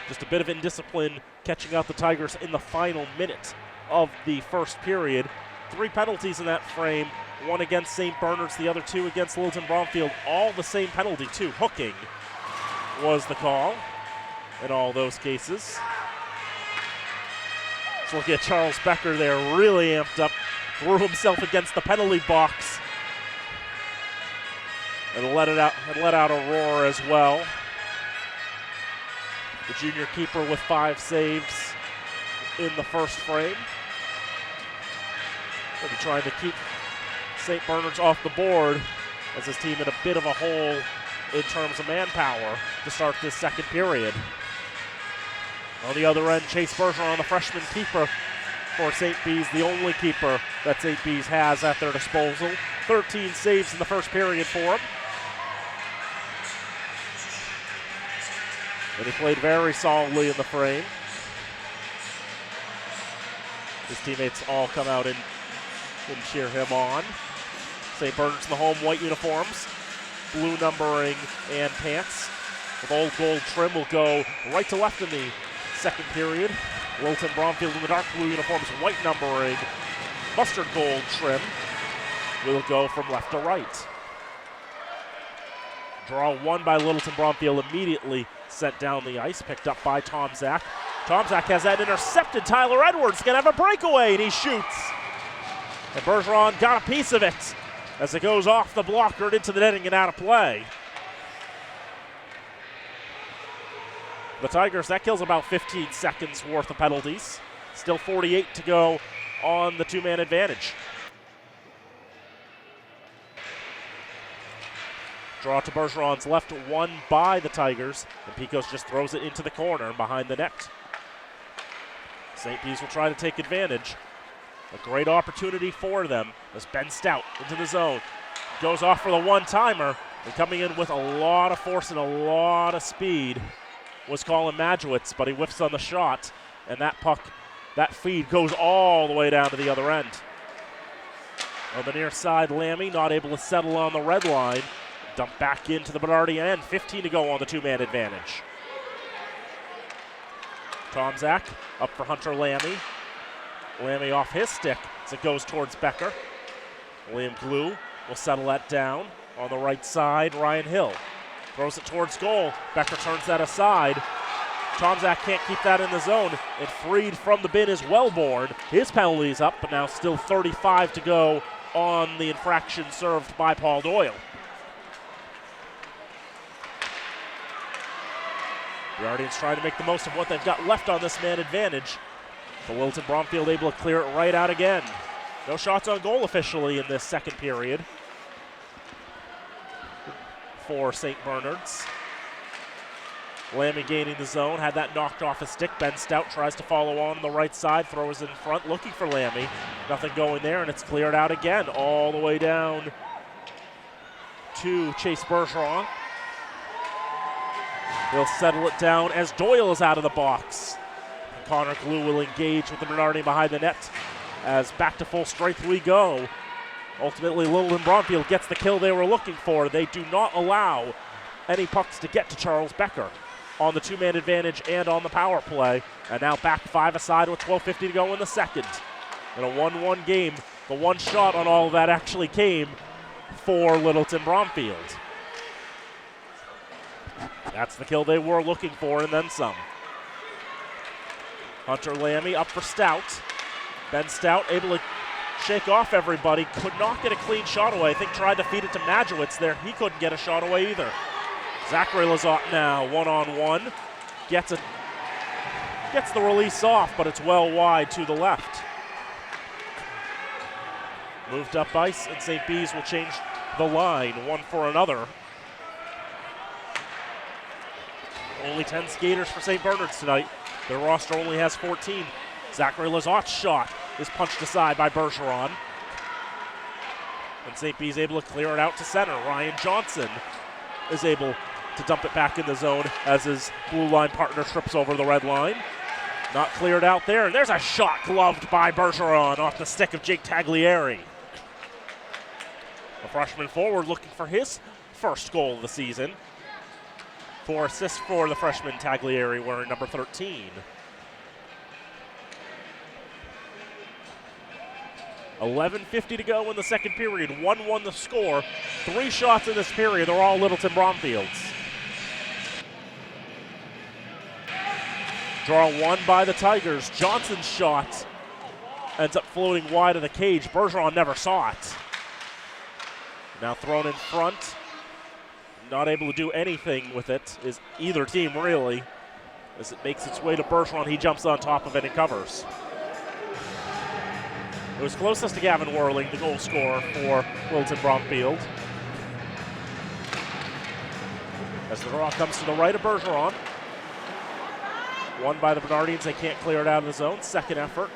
Just a bit of indiscipline catching out the Tigers in the final minute of the first period. 3 penalties in that frame, 1 against St. Bernard's, the other 2 against Littleton Bromfield. All the same penalty, too. Hooking was the call in all those cases. So look at Charles Becker there, really amped up, threw himself against the penalty box, and let out a roar as well. The junior keeper with 5 saves in the first frame. He'll be trying to keep St. Bernard's off the board as his team in a bit of a hole in terms of manpower to start this second period. On the other end, Chase Bergeron, the freshman keeper for St. B's, the only keeper that St. B's has at their disposal. 13 saves in the first period for him. And he played very solidly in the frame. His teammates all come out and cheer him on. St. Bernard's in the home white uniforms, blue numbering and pants. With old gold trim will go right to left in the second period. Littleton Bromfield in the dark blue uniforms, white numbering, mustard gold trim will go from left to right. Draw 1 by Littleton Bromfield immediately sent down the ice, picked up by Tom Zach. Tom Zach has that intercepted. Tyler Edwards gonna have a breakaway, and he shoots. And Bergeron got a piece of it as it goes off the blocker and into the netting and out of play. the Tigers. That kills about 15 seconds worth of penalties. Still 48 to go on the two-man advantage. Draw to Bergeron's left, won by the Tigers, and Picos just throws it into the corner behind the net. St. P's will try to take advantage. A great opportunity for them as Ben Stout into the zone. Goes off for the one-timer, and coming in with a lot of force and a lot of speed was Colin Majewicz, but he whiffs on the shot, and that puck, that feed goes all the way down to the other end. On the near side, Lammy not able to settle on the red line. Dump back into the Bernardi end. 15 to go on the two-man advantage. Tomzak up for Hunter Lammy. Lammy off his stick as it goes towards Becker. William Glue will settle that down. On the right side, Ryan Hill throws it towards goal. Becker turns that aside. Tomzak can't keep that in the zone. And freed from the bin is Wellborn. His penalty is up, but now still 35 to go on the infraction served by Paul Doyle. The Guardians trying to make the most of what they've got left on this man advantage. But Littleton Bromfield able to clear it right out again. No shots on goal officially in this second period for St. Bernard's. Lammy gaining the zone, had that knocked off his stick. Ben Stout tries to follow on the right side, throws in front, looking for Lammy. Nothing going there, and it's cleared out again, all the way down to Chase Bergeron. He'll settle it down as Doyle is out of the box. And Connor Glue will engage with the Bernardi behind the net as back to full strength we go. Ultimately, Littleton Bromfield gets the kill they were looking for. They do not allow any pucks to get to Charles Becker on the two-man advantage and on the power play. And now back 5 aside with 12:50 to go in the second. In a 1-1 game, the one shot on all of that actually came for Littleton Bromfield. That's the kill they were looking for and then some. Hunter Lammy up for Stout. Ben Stout able to shake off everybody. Could not get a clean shot away. I think tried to feed it to Majewicz there. He couldn't get a shot away either. Zachary Lazat now one-on-one. Gets the release off, but it's well wide to the left. Moved up ice, and St. B's will change the line one for another. Only 10 skaters for St. Bernard's tonight. Their roster only has 14. Zachary Lazat's shot is punched aside by Bergeron. And St. B's able to clear it out to center. Ryan Johnson is able to dump it back in the zone as his blue line partner trips over the red line. Not cleared out there, and there's a shot gloved by Bergeron off the stick of Jake Taglieri. The freshman forward looking for his first goal of the season. 4 assists for the freshman Taglieri, wearing number 13. 11:50 to go in the second period. 1-1 the score. 3 shots in this period. They're all Littleton Bromfields. Draw 1 by the Tigers. Johnson's shot ends up floating wide of the cage. Bergeron never saw it. Now thrown in front. Not able to do anything with it is either team really. As it makes its way to Bergeron, he jumps on top of it and covers. It was closest to Gavin Worling, the goal scorer for Littleton Bromfield. As the draw comes to the right of Bergeron. Won by the Bernardians, they can't clear it out of the zone. Second effort.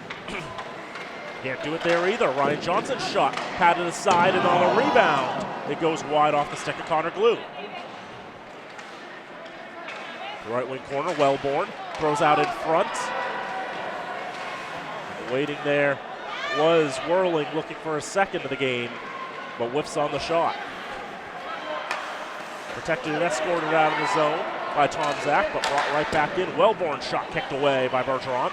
Can't do it there either. Ryan Johnson's shot patted aside, and on a rebound, it goes wide off the stick of Connor Glue. The right wing corner, Wellborn throws out in front. Waiting there was Whirling, looking for a second of the game, but whiffs on the shot. Protected and escorted out of the zone by Tomzak, but brought right back in. Wellborn shot kicked away by Bergeron.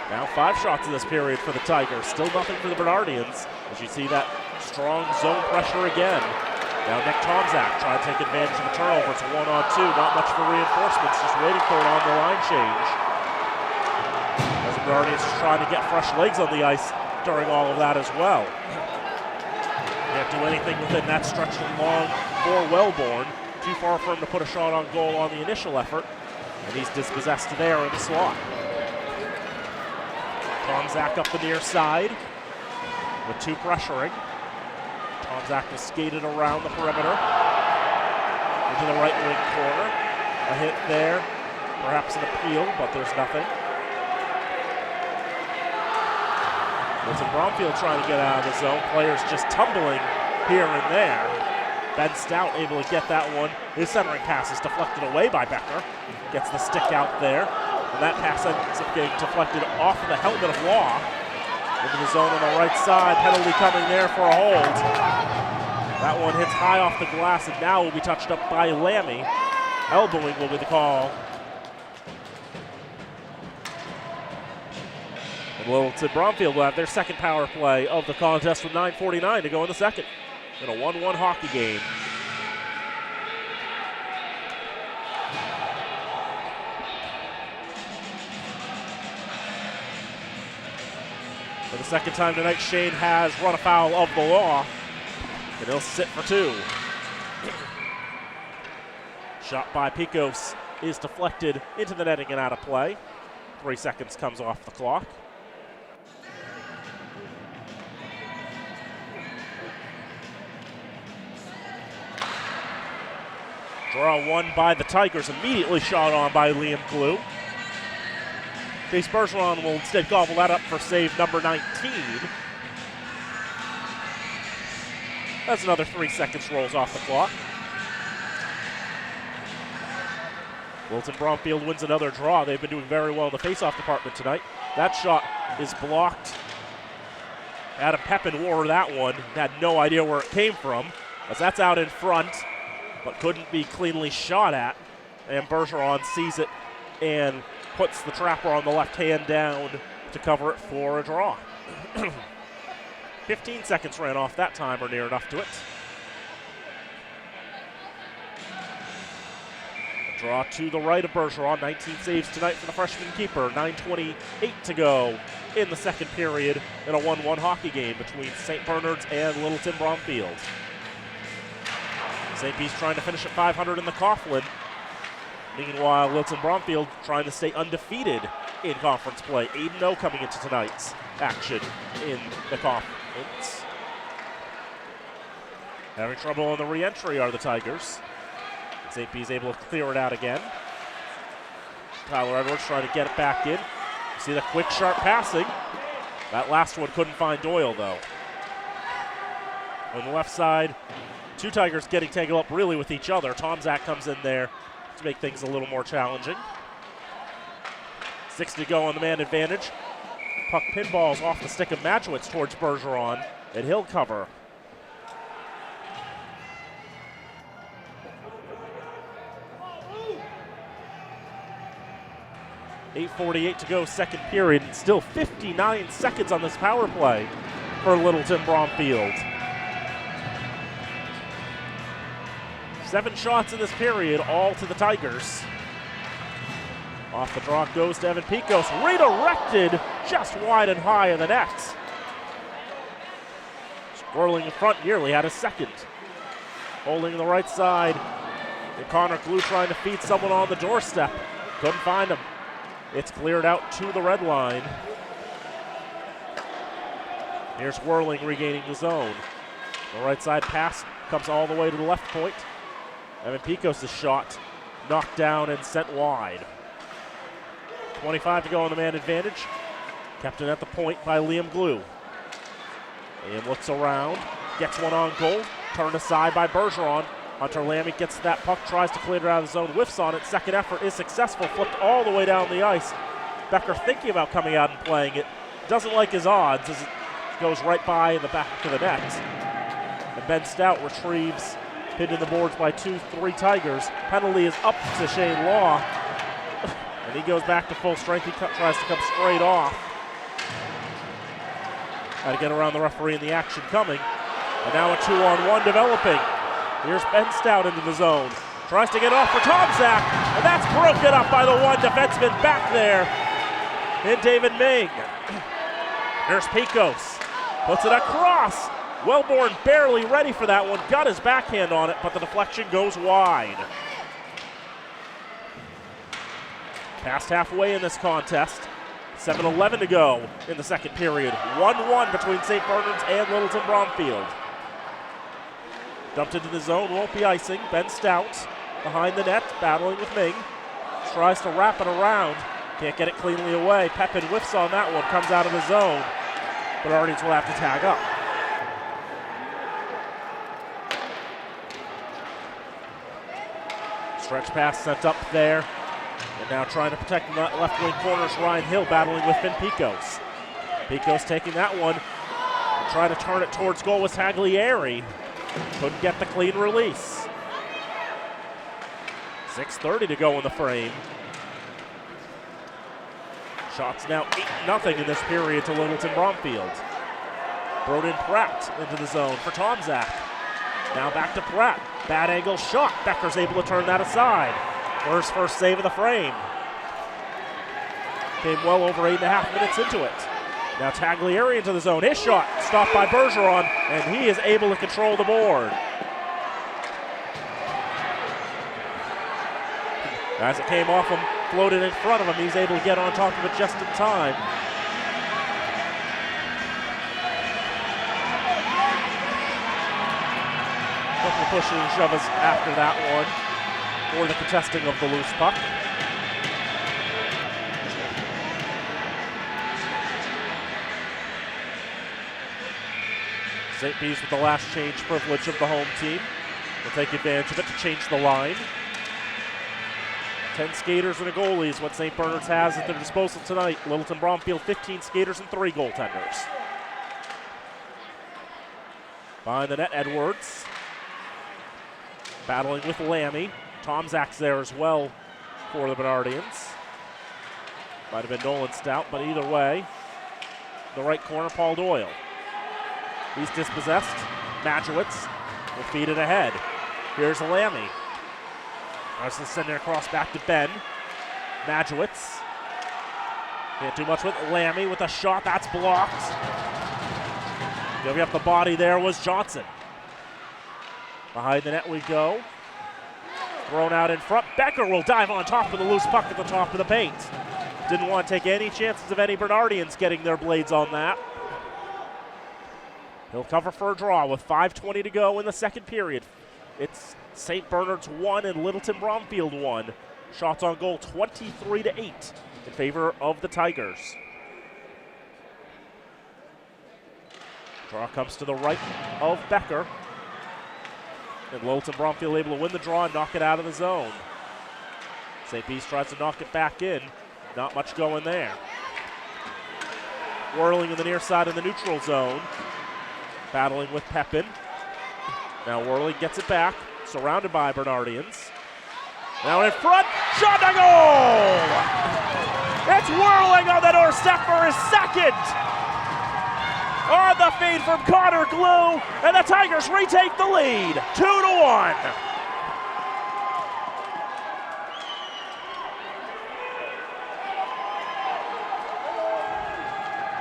Now 5 shots in this period for the Tigers. Still nothing for the Bernardians, as you see that strong zone pressure again. Now Nick Tomzak trying to take advantage of the turnover. It's a 1-on-2, not much for reinforcements, just waiting for an on-the-line change. As the Bernardians just trying to get fresh legs on the ice during all of that as well. Can't do anything with it, and that's stretched long for Wellborn. too far for him to put a shot on goal on the initial effort, and he's dispossessed there in the slot. Tomzak up the near side with 2 pressuring. Tomzak will skate it around the perimeter into the right wing corner. A hit there, perhaps an appeal, but there's nothing. Littleton Bromfield trying to get out of the zone. Players just tumbling here and there. Ben Stout able to get that one. His centering pass is deflected away by Becker. Gets the stick out there. And that pass ends up getting deflected off of the helmet of Law. Into the zone on the right side. Penalty coming there for a hold. That one hits high off the glass and now will be touched up by Lammy. Elbowing will be the call. And Littleton Bromfield will have their second power play of the contest with 9:49 to go in the second. In a 1-1 hockey game. For the second time tonight, Shane has run afoul of the law, and he'll sit for 2. Shot by Picos is deflected into the netting and out of play. 3 seconds comes off the clock. Draw won by the Tigers, immediately shot on by Liam Glue. Chase Bergeron will instead gobble that up for save number 19. That's another 3 seconds rolls off the clock. Littleton Bromfield wins another draw. They've been doing very well in the faceoff department tonight. That shot is blocked. Adam Pepin wore that one, had no idea where it came from, as that's out in front, but couldn't be cleanly shot at. And Bergeron sees it and puts the trapper on the left hand down to cover it for a draw. 15 seconds ran off that time, or near enough to it. A draw to the right of Bergeron. 19 saves tonight for the freshman keeper. 9:28 to go in the second period in a 1-1 hockey game between St. Bernard's and Littleton Bromfield. St. P's trying to finish at 500 in the Coughlin. Meanwhile, Littleton Bromfield trying to stay undefeated in conference play. 8-0 coming into tonight's action in the conference. Having trouble on the re-entry are the Tigers. St. P's able to clear it out again. Tyler Edwards trying to get it back in. See the quick, sharp passing. That last one couldn't find Doyle, though. On the left side, 2 Tigers getting tangled up really with each other. Tomzak comes in there to make things a little more challenging. 6 to go on the man advantage. Puck pinballs off the stick of Matchowitz towards Bergeron, and he'll cover. .8:48 to go, second period, and still 59 seconds on this power play for Littleton Bromfield. 7 shots in this period, all to the Tigers. Off the draw goes to Evan Picos, redirected just wide and high in the net. Swirling in front, nearly had a second. Holding the right side, and Connor Glue trying to feed someone on the doorstep. Couldn't find him. It's cleared out to the red line. Here's Whirling regaining the zone. The right side pass comes all the way to the left point. Evan Picos' shot knocked down and sent wide. 25 to go on the man advantage. Kept it at the point by Liam Glue. Liam looks around, gets one on goal, turned aside by Bergeron. Hunter Lammy gets that puck, tries to clear it out of the zone, whiffs on it. Second effort is successful, flipped all the way down the ice. Becker thinking about coming out and playing it. Doesn't like his odds as it goes right by the back of the net. And Ben Stout retrieves, pinned in the boards by 2-3 Tigers. Penalty is up to Shane Law. And he goes back to full strength. He tries to come straight off. Got to get around the referee and the action coming. And now a 2-on-1 developing. Here's Ben Stout into the zone. Tries to get off for Tomzak, and that's broken up by the one defenseman back there in David Ming. Here's Picos. Puts it across. Wellborn barely ready for that one, got his backhand on it, but the deflection goes wide. Past halfway in this contest. 7:11 to go in the second period. 1-1 between St. Bernard's and Littleton Bromfield. Dumped into the zone, won't be icing. Ben Stout behind the net, battling with Ming. Tries to wrap it around, can't get it cleanly away. Pepin whiffs on that one, comes out of the zone. Bernardians will have to tag up. Stretch pass sent up there. And now trying to protect the left wing corners, Ryan Hill battling with Finn Picos. Picos taking that one, and trying to turn it towards goal with Taglieri. Couldn't get the clean release. 6:30 to go in the frame. Shots now 8-0 in this period to Littleton Bromfield. Broden Pratt into the zone for Tomzak. Now back to Pratt. Bad angle shot. Becker's able to turn that aside. First save of the frame. Came well over 8.5 minutes into it. Now Taglieri into the zone. His shot stopped by Bergeron, and he is able to control the board. As it came off him, floated in front of him, he's able to get on top of it just in time. Couple of pushes and shoves after that one for the contesting of the loose puck. St. B's with the last change privilege of the home team. Will take advantage of it to change the line. 10 skaters and a goalie is what St. Bernard's has at their disposal tonight. Littleton Bromfield, 15 skaters and 3 goaltenders. Behind the net, Edwards. Battling with Lammy. Tomzak's there as well for the Bernardians. Might have been Nolan Stout, but either way, the right corner, Paul Doyle. He's dispossessed. Majewicz will feed it ahead. Here's Lammy. Tries to send it across back to Ben. Majewicz. Can't do much with Lammy with a shot. That's blocked. Giving up the body there was Johnson. Behind the net we go. Thrown out in front. Becker will dive on top of the loose puck at the top of the paint. Didn't want to take any chances of any Bernardians getting their blades on that. He'll cover for a draw with 5:20 to go in the second period. It's St. Bernard's 1 and Littleton Bromfield 1. Shots on goal 23-8 in favor of the Tigers. Draw comes to the right of Becker. And Littleton Bromfield able to win the draw and knock it out of the zone. St. B's tries to knock it back in. Not much going there. Whirling in the near side of the neutral zone. Battling with Pepin. Now Whirling gets it back. Surrounded by Bernardians. Now in front. Shot to goal! It's Whirling on the doorstep for his second. On the feed from Connor Glue, and the Tigers retake the lead, 2-1.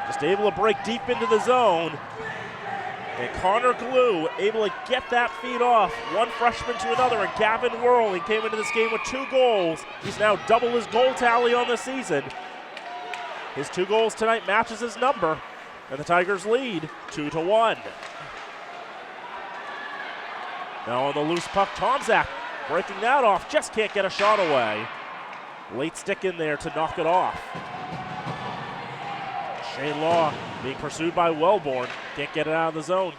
Just able to break deep into the zone, and Connor Glue able to get that feed off. One freshman to another, and Gavin Whirling came into this game with 2 goals. He's now double his goal tally on the season. His 2 goals tonight matches his number. And the Tigers lead 2-1. Now on the loose puck, Tomzak breaking that off, just can't get a shot away. Late stick in there to knock it off. Shane Law being pursued by Wellborn, can't get it out of the zone.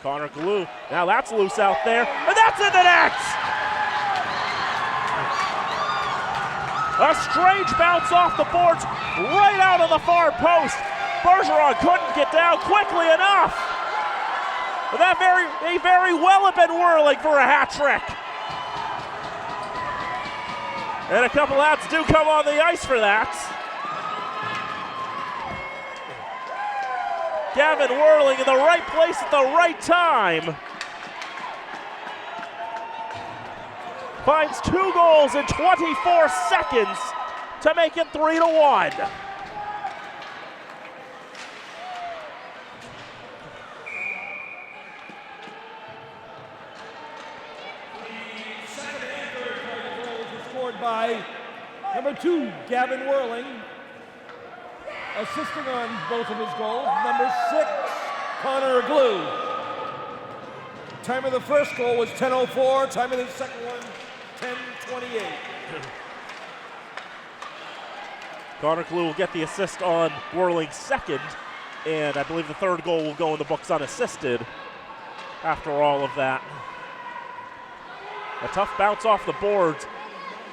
Connor Glue, now that's loose out there, and that's in the net! A strange bounce off the boards, right out of the far post. Bergeron couldn't get down quickly enough. But that may very well have been Whirling for a hat trick. And a couple outs do come on the ice for that. Gavin Whirling in the right place at the right time. Finds 2 goals in 24 seconds to make it 3-1. scored by number 2, Gavin Whirling. Assisting on both of his goals, number 6, Connor Glue. Time of the first goal was 10:04. Time of the second one, 10:28. Connor Glue will get the assist on Whirling's second, and I believe the third goal will go in the books unassisted after all of that. A tough bounce off the boards,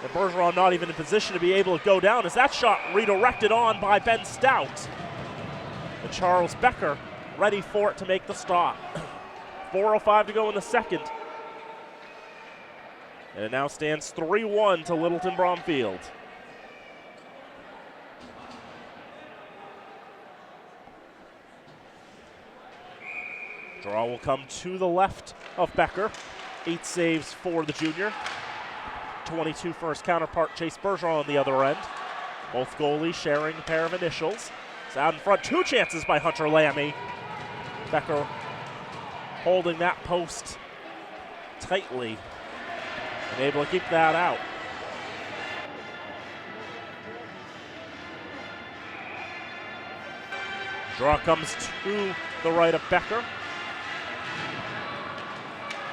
and Bergeron not even in position to be able to go down as that shot redirected on by Ben Stout. And Charles Becker ready for it to make the stop. 4:05 to go in the second. And it now stands 3-1 to Littleton Bromfield. Draw will come to the left of Becker. 8 saves for the junior. 22 for his counterpart Chase Bergeron on the other end. Both goalies sharing a pair of initials. It's out in front, 2 chances by Hunter Lammy. Becker holding that post tightly and able to keep that out. Draw comes to the right of Becker.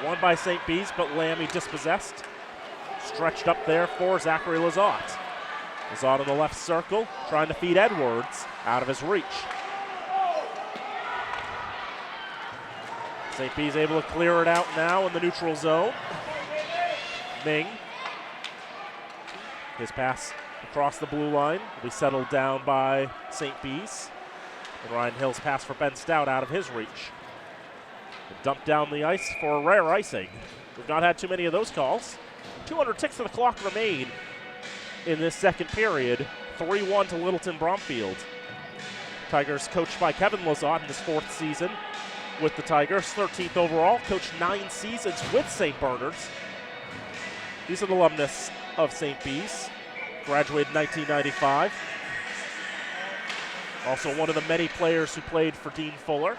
Won by St. B's, but Lammy dispossessed. Stretched up there for Zachary Lizotte. Lizotte in the left circle, trying to feed Edwards out of his reach. St. B's able to clear it out now in the neutral zone. Ming. His pass across the blue line will be settled down by St. B's. And Ryan Hill's pass for Ben Stout out of his reach. Dumped down the ice for a rare icing. We've not had too many of those calls. 200 ticks of the clock remain in this second period. 3-1 to Littleton Bromfield. Tigers coached by Kevin Lizotte in his 4th season with the Tigers. 13th overall, coached 9 seasons with St. Bernard's. He's an alumnus of St. B's. Graduated in 1995. Also one of the many players who played for Dean Fuller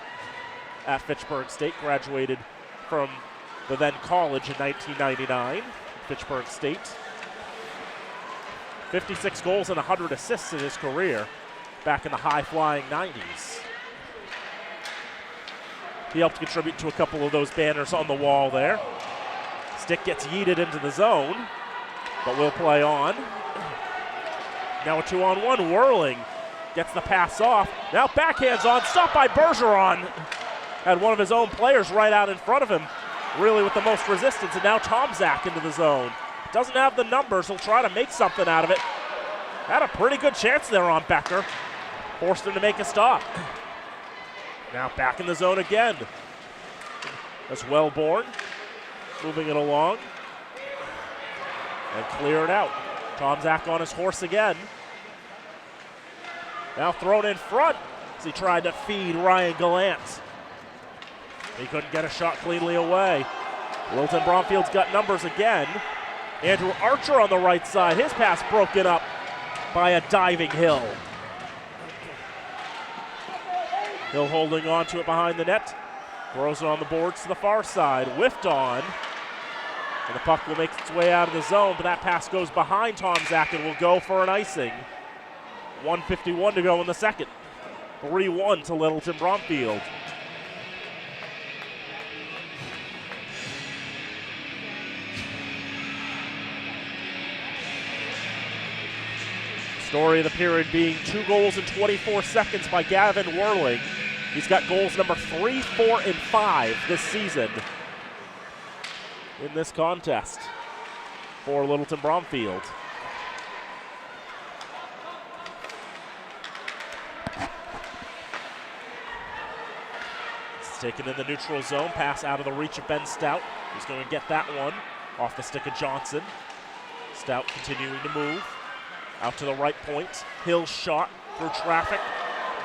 at Fitchburg State. Graduated from the then college in 1999, Fitchburg State. 56 goals and 100 assists in his career back in the high-flying 90s. He helped contribute to a couple of those banners on the wall there. Stick gets yeeted into the zone, but will play on. Now a 2-on-1, Whirling gets the pass off. Now backhands on, stopped by Bergeron. Had one of his own players right out in front of him, really with the most resistance, and now Tomczak into the zone. Doesn't have the numbers, he'll try to make something out of it. Had a pretty good chance there on Becker. Forced him to make a stop. Now back in the zone again. That's Wellborn, moving it along. And clear it out. Tomczak on his horse again. Now thrown in front as he tried to feed Ryan Gallant. He couldn't get a shot cleanly away. Littleton Bromfield's got numbers again. Andrew Archer on the right side. His pass broken up by a diving Hill. Hill holding on to it behind the net. Throws it on the boards to the far side. Whiffed on. And the puck will make its way out of the zone, but that pass goes behind Tomczak and will go for an icing. 1:51 to go in the second. 3-1 to Littleton Bromfield. Story of the period being 2 goals in 24 seconds by Gavin Whirling. He's got goals number 3, 4, and 5 this season in this contest for Littleton Bromfield. It's taken in the neutral zone, pass out of the reach of Ben Stout. He's going to get that one off the stick of Johnson. Stout continuing to move. Out to the right point. Hill shot through traffic.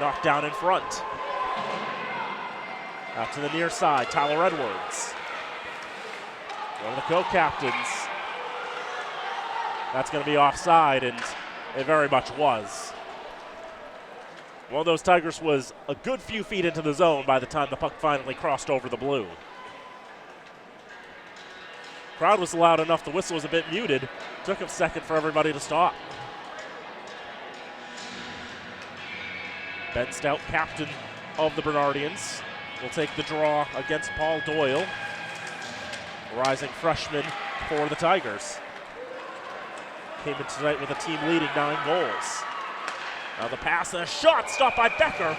Knocked down in front. Out to the near side. Tyler Edwards. One of the co-captains. That's going to be offside, and it very much was. One of those Tigers was a good few feet into the zone by the time the puck finally crossed over the blue. Crowd was loud enough, the whistle was a bit muted. Took a second for everybody to stop. Ben Stout, captain of the Bernardians, will take the draw against Paul Doyle, rising freshman for the Tigers. Came in tonight with a team leading 9 goals. Now the pass and a shot stopped by Becker.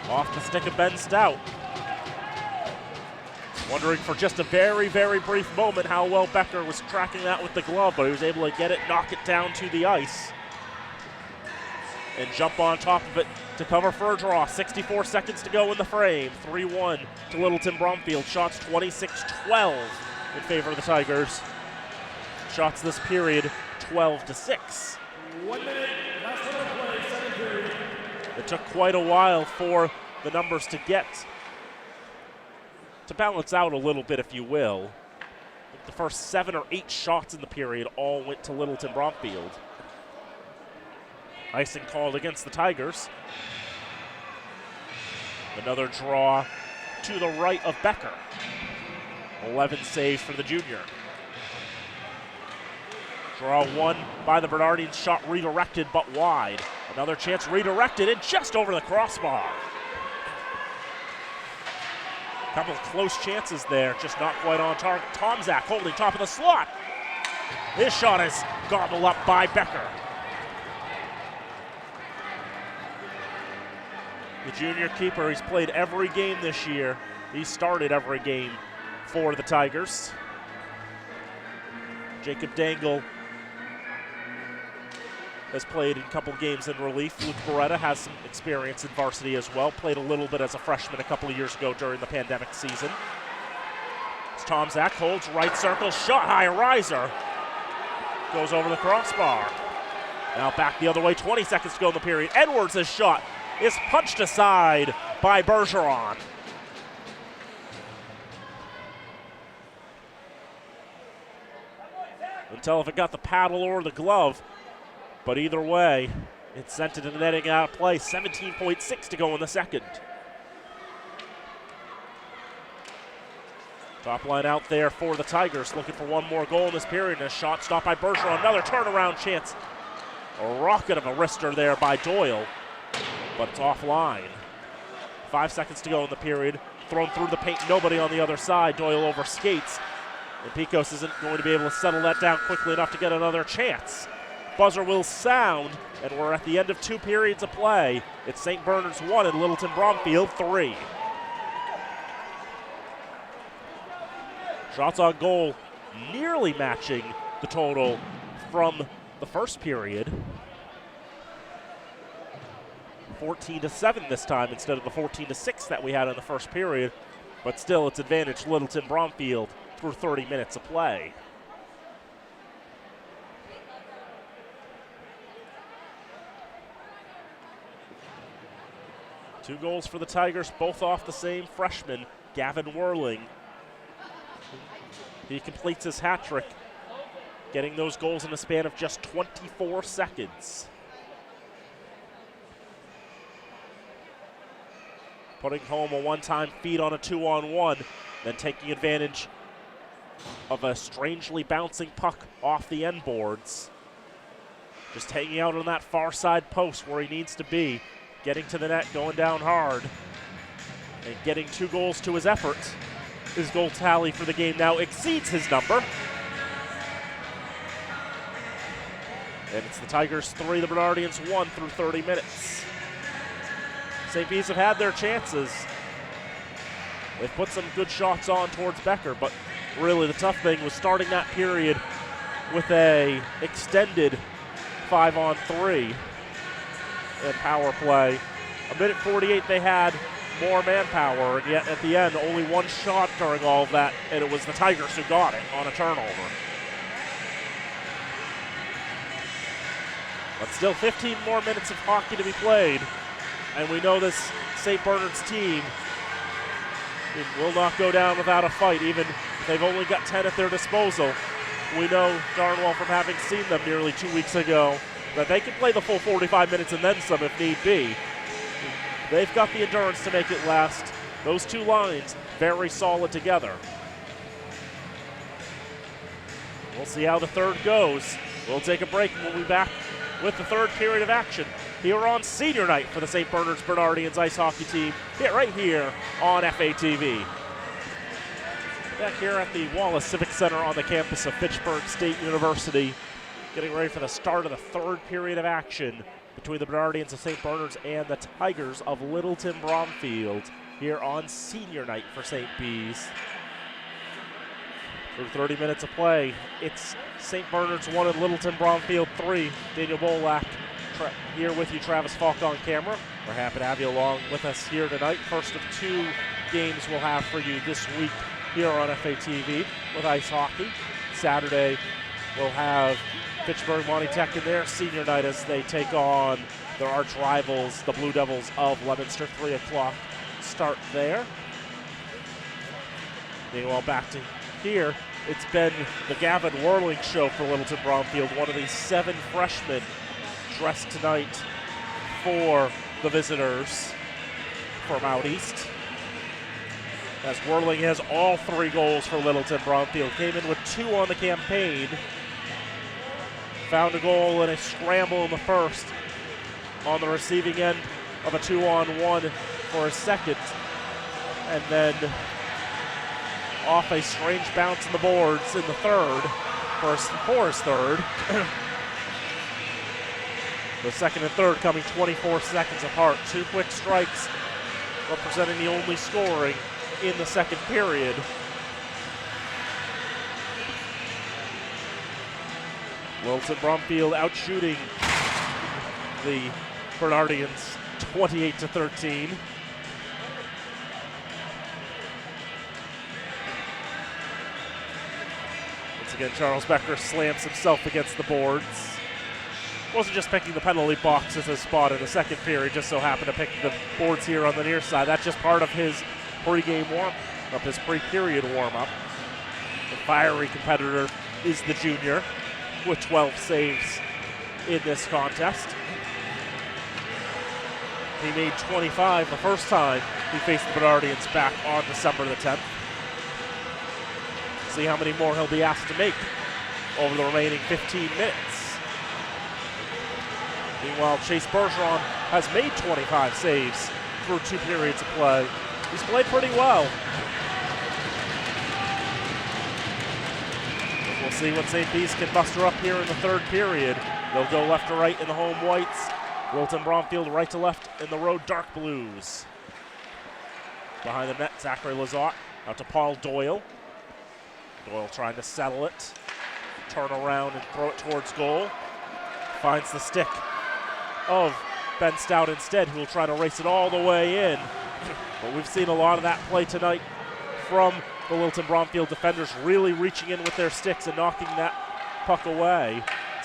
Off the stick of Ben Stout. Wondering for just a very, very brief moment how well Becker was tracking that with the glove, but he was able to get it, knock it down to the ice, and jump on top of it to cover for a draw. 64 seconds to go in the frame. 3-1 to Littleton Bromfield. Shots 26-12 in favor of the Tigers. Shots this period 12-6. 1 minute, last minute of play, second period. It took quite a while for the numbers to balance out a little bit, if you will. The first 7 or 8 shots in the period all went to Littleton Bromfield. Icing called against the Tigers. Another draw to the right of Becker. 11 saves for the junior. Draw 1 by the Bernardians, shot redirected but wide. Another chance redirected and just over the crossbar. Couple of close chances there, just not quite on target. Tomzak holding top of the slot. His shot is gobbled up by Becker. The junior keeper, he's played every game this year. He started every game for the Tigers. Jacob Dangle has played in a couple games in relief. Luke Beretta has some experience in varsity as well. Played a little bit as a freshman a couple of years ago during the pandemic season. It's Tomzak, holds right circle, shot high, riser. Goes over the crossbar. Now back the other way, 20 seconds to go in the period. Edwards' shot is punched aside by Bergeron. Couldn't tell if it got the paddle or the glove, but either way, it sent it in the netting out of play. 17.6 to go in the second. Top line out there for the Tigers, looking for one more goal in this period. And a shot stopped by Bergeron. Another turnaround chance. A rocket of a wrister there by Doyle, but it's offline. 5 seconds to go in the period. Thrown through the paint, nobody on the other side. Doyle over skates. And Picos isn't going to be able to settle that down quickly enough to get another chance. Buzzer will sound, and we're at the end of 2 periods of play. It's St. Bernard's 1 and Littleton Bromfield 3. Shots on goal nearly matching the total from the first period. 14-7 this time instead of the 14-6 that we had in the first period. But still, it's advantage Littleton Bromfield through 30 minutes of play. Two goals for the Tigers, both off the same freshman, Gavin Werling. He completes his hat trick, getting those goals in a span of just 24 seconds. Putting home a one-time feed on a 2-on-1, then taking advantage of a strangely bouncing puck off the end boards. Just hanging out on that far side post where he needs to be, getting to the net, going down hard, and getting 2 goals to his effort. His goal tally for the game now exceeds his number. And it's the Tigers 3, the Bernardians 1 through 30 minutes. St. P's have had their chances. They've put some good shots on towards Becker, but really the tough thing was starting that period with a extended 5-on-3 and power play. A minute 48 they had more manpower, and yet at the end only 1 shot during all of that, and it was the Tigers who got it on a turnover. But still 15 more minutes of hockey to be played, and we know this St. Bernard's team will not go down without a fight, even if they've only got 10 at their disposal. We know darn well from having seen them nearly 2 weeks ago that they can play the full 45 minutes and then some if need be. They've got the endurance to make it last. Those 2 lines very solid together. We'll see how the third goes. We'll take a break and we'll be back with the third period of action here on senior night for the St. Bernard's Bernardians ice hockey team, right here on FATV. Back here at the Wallace Civic Center on the campus of Fitchburg State University, getting ready for the start of the third period of action between the Bernardians of St. Bernard's and the Tigers of Littleton Bromfield here on senior night for St. B's. Through 30 minutes of play, it's St. Bernard's 1 and Littleton Bromfield 3. Daniel Bolak here with you, Travis Falk on camera. We're happy to have you along with us here tonight. First of 2 games we'll have for you this week here on FATV with ice hockey. Saturday, we'll have Fitchburg Monty Tech in their senior night as they take on their arch rivals, the Blue Devils of Leominster. 3 o'clock start there. Meanwhile, back to here, it's been the Gavin Whirling show for Littleton Bromfield, one of the 7 freshmen dressed tonight for the visitors from out east. As Whirling has all 3 goals for Littleton Bromfield. Came in with 2 on the campaign. Found a goal in a scramble in the first on the receiving end of a 2-on-1 for a second. And then off a strange bounce in the boards in the third for his third. The second and third coming 24 seconds apart. 2 quick strikes representing the only scoring in the second period. Littleton Bromfield out shooting the Bernardians 28-13. Once again, Charles Becker slams himself against the boards. Wasn't just picking the penalty box as his spot in the second period, just so happened to pick the boards here on the near side. That's just part of his pre-game warm-up, his pre-period warm-up. The fiery competitor is the junior with 12 saves in this contest. He made 25 the first time he faced the Bernardians back on December the 10th. See how many more he'll be asked to make over the remaining 15 minutes. Meanwhile, Chase Bergeron has made 25 saves through 2 periods of play. He's played pretty well. We'll see what St. B's can muster up here in the third period. They'll go left to right in the home whites. Littleton Bromfield right to left in the road dark blues. Behind the net, Zachary Lizotte out to Paul Doyle. Doyle trying to settle it. Turn around and throw it towards goal. Finds the stick of Ben Stout instead, who will try to race it all the way in. But we've seen a lot of that play tonight from the Littleton Bromfield defenders, really reaching in with their sticks and knocking that puck away.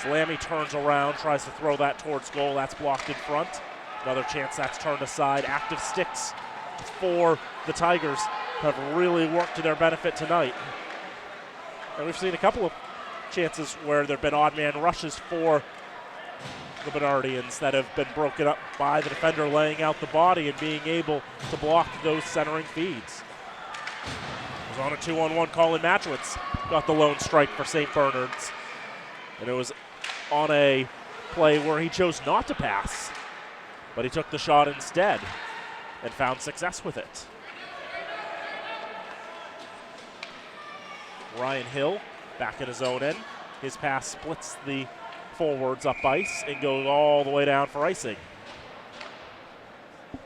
Lammy turns around, tries to throw that towards goal. That's blocked in front. Another chance that's turned aside. Active sticks for the Tigers have really worked to their benefit tonight. And we've seen a couple of chances where there have been odd man rushes for the Bernardians that have been broken up by the defender laying out the body and being able to block those centering feeds. It was on a 2-on-1 call in Matchwitz. Got the lone strike for St. Bernard's. And it was on a play where he chose not to pass, but he took the shot instead and found success with it. Ryan Hill back in his own end. His pass splits the forwards up ice and goes all the way down for icing.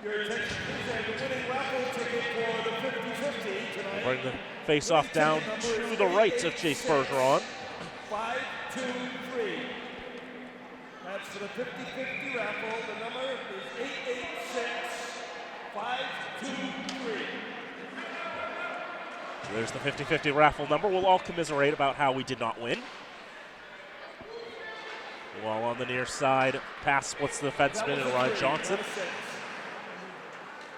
Your attention, please, and the winning raffle ticket for the 50-50 tonight. Bring the face-off down to the right of Chase Bergeron. 523. That's for the 50-50 raffle. The number is 886-523. There's the 50-50 raffle number. We'll all commiserate about how we did not win. While on the near side, pass splits the defenseman and Ryan Johnson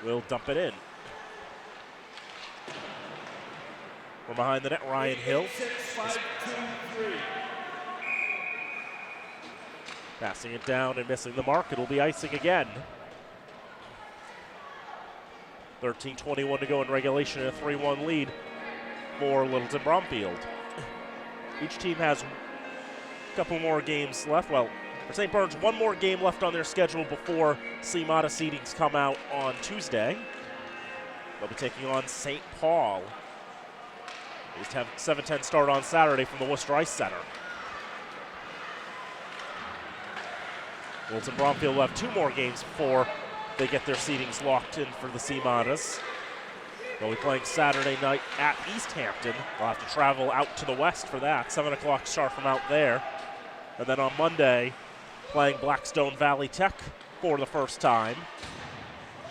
will dump it in. From behind the net, Ryan Hill. Passing it down and missing the mark. It'll be icing again. 13:21 to go in regulation and a 3-1 lead for Littleton Bromfield. Each team has a couple more games left. Well, for St. Bernard's, one more game left on their schedule before CMATA seedings come out on Tuesday. They'll be taking on St. Paul. They just have 7:10 start on Saturday from the Worcester Ice Center. Littleton Bromfield will have 2 more games before they get their seedings locked in for the CMATAs. They'll be playing Saturday night at East Hampton. They'll have to travel out to the west for that. 7 o'clock start from out there. And then on Monday, playing Blackstone Valley Tech for the first time.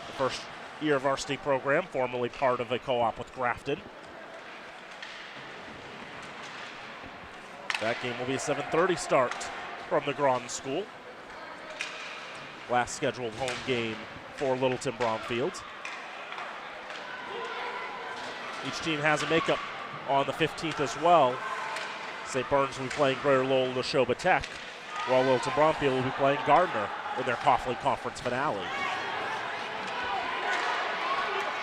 The first year varsity program, formerly part of a co-op with Grafton. That game will be a 7:30 start from the Groton School. Last scheduled home game for Littleton Bromfield. Each team has a makeup on the 15th as well. St. Bernard's will be playing Greater Lowell Neshoba Tech, while Littleton Bromfield will be playing Gardner in their Coughlin Conference finale.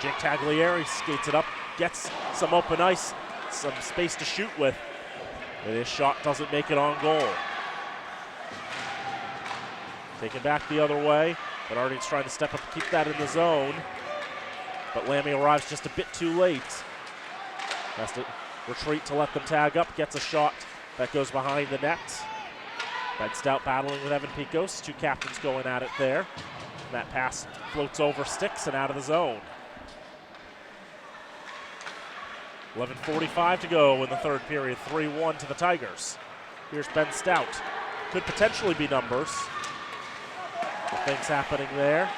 Jake Taglieri skates it up, gets some open ice, some space to shoot with, and his shot doesn't make it on goal. Taken back the other way, but Arden's trying to step up to keep that in the zone. But Lammy arrives just a bit too late. Has to retreat to let them tag up, gets a shot that goes behind the net. Ben Stout battling with Evan Picos, 2 captains going at it there. And that pass floats over sticks and out of the zone. 11:45 to go in the third period, 3-1 to the Tigers. Here's Ben Stout. Could potentially be numbers. Things happening there.